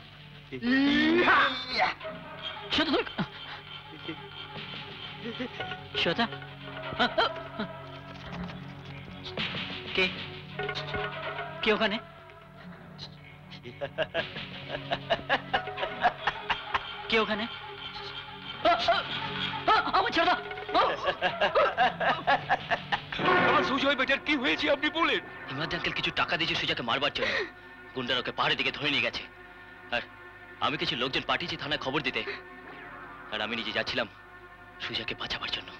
সুজাতা, কে কে ওখানে? কে ওখানে? আমার ছেড়ে দাও। আমার সুজয় বেটার কি হয়েছে আপনি বলেন? হিমাদ্রি আঙ্কেল কিছু টাকা দিয়েছে সুজাকে মারবার জন্য। গুন্ডারা ওকে পাহাড়ের দিকে ধরে নিয়ে গেছে। আর আমি কিছু লোকজন পাঠিয়েছি থানায় খবর দিতে। আর আমি নিজে যাচ্ছিলাম সুজাকে বাঁচাবার জন্য।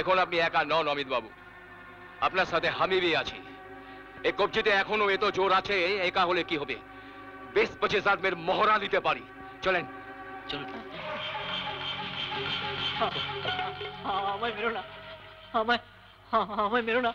এখন আপনি একা নন অমিত বাবু, আপনার সাথে আমি भी আছি। এই কবজিতে এখনো এত জোর আছে, একা হলে কি হবে? 20-25 আদমের মহড়া দিতে পারি। চলেন চলুন। আমায় মেরো না, আমায় মেরো না।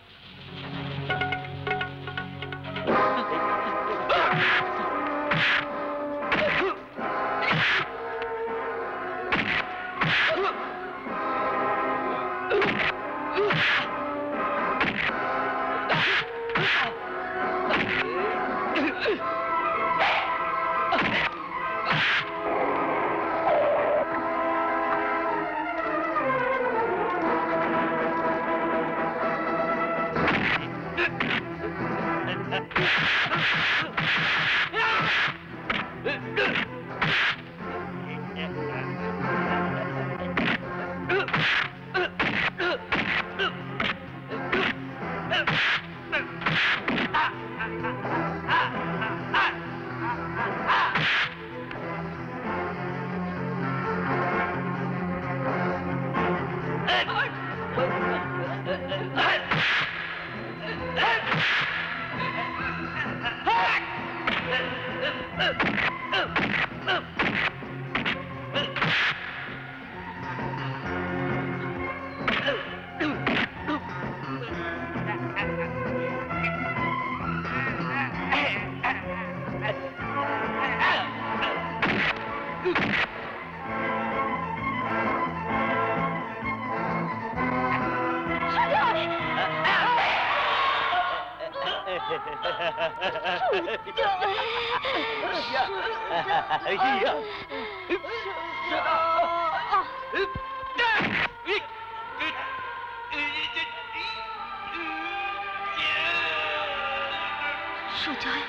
সুজয়,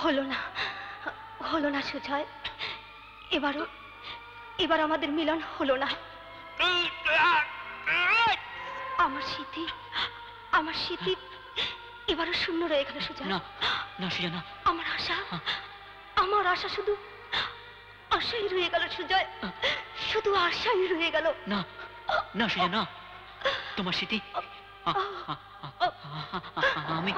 হলো না, হলো না সুজয়, এবার আমাদের মিলন হলো না। আমার স্মৃতি এবারও শূন্য রয়ে গেল সুজয়। না না সুজয়, আমার আশা শুধু আশাই রয়ে গেল সুজয়, শুধু আশাই রয়ে গেল। না না সুজয়, না, তোমার স্মৃতি আমি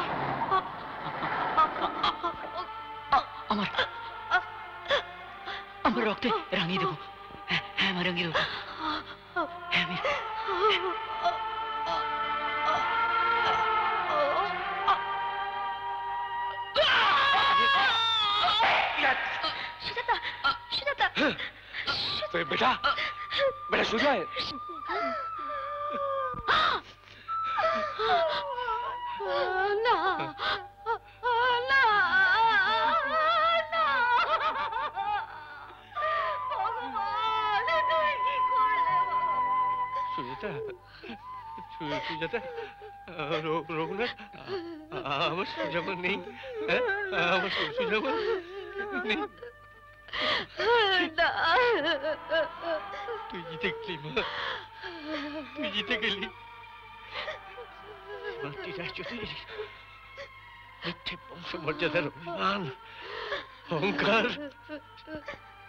আমার রক্তে রাঙিয়ে দেবো। হ্যাঁ, আমার রাঙিয়ে দেবো। হ্যাঁ, আমি बेटा बेटा सुजय, না না সুজাতা, সুজাতা, রঘুনাথ, আমার সুজামা নেই, আমার সুজামা নেই। তুই জিতে গেলি মা, তুই জিতে গেলি। মিথ্যে বংশমর্যাদার অভিমান, অহংকার,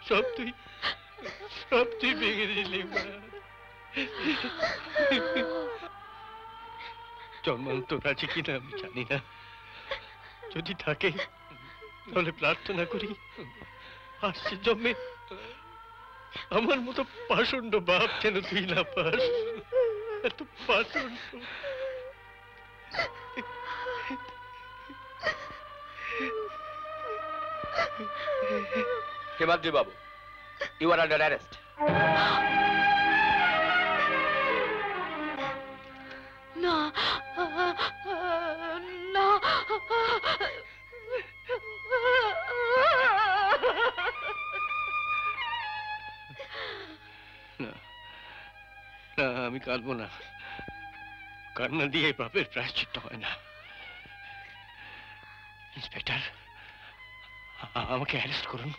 সব তুই ভেঙে দিলি মা। জন্মান্তর আছে কিনা আমি জানি না, যদি থাকে তাহলে প্রার্থনা করি আসছে জন্মে আমার মতো পাষণ্ড বাপ যেন তুই না পাস। এত পাষণ্ড। Himadri Babu, you are under arrest. না না আমি কাঁদবো না, কান্না দিয়ে পাপের প্রায়শ্চিত্ত হয় না। ইন্সপেক্টর, আমাকে অ্যারেস্ট করুন।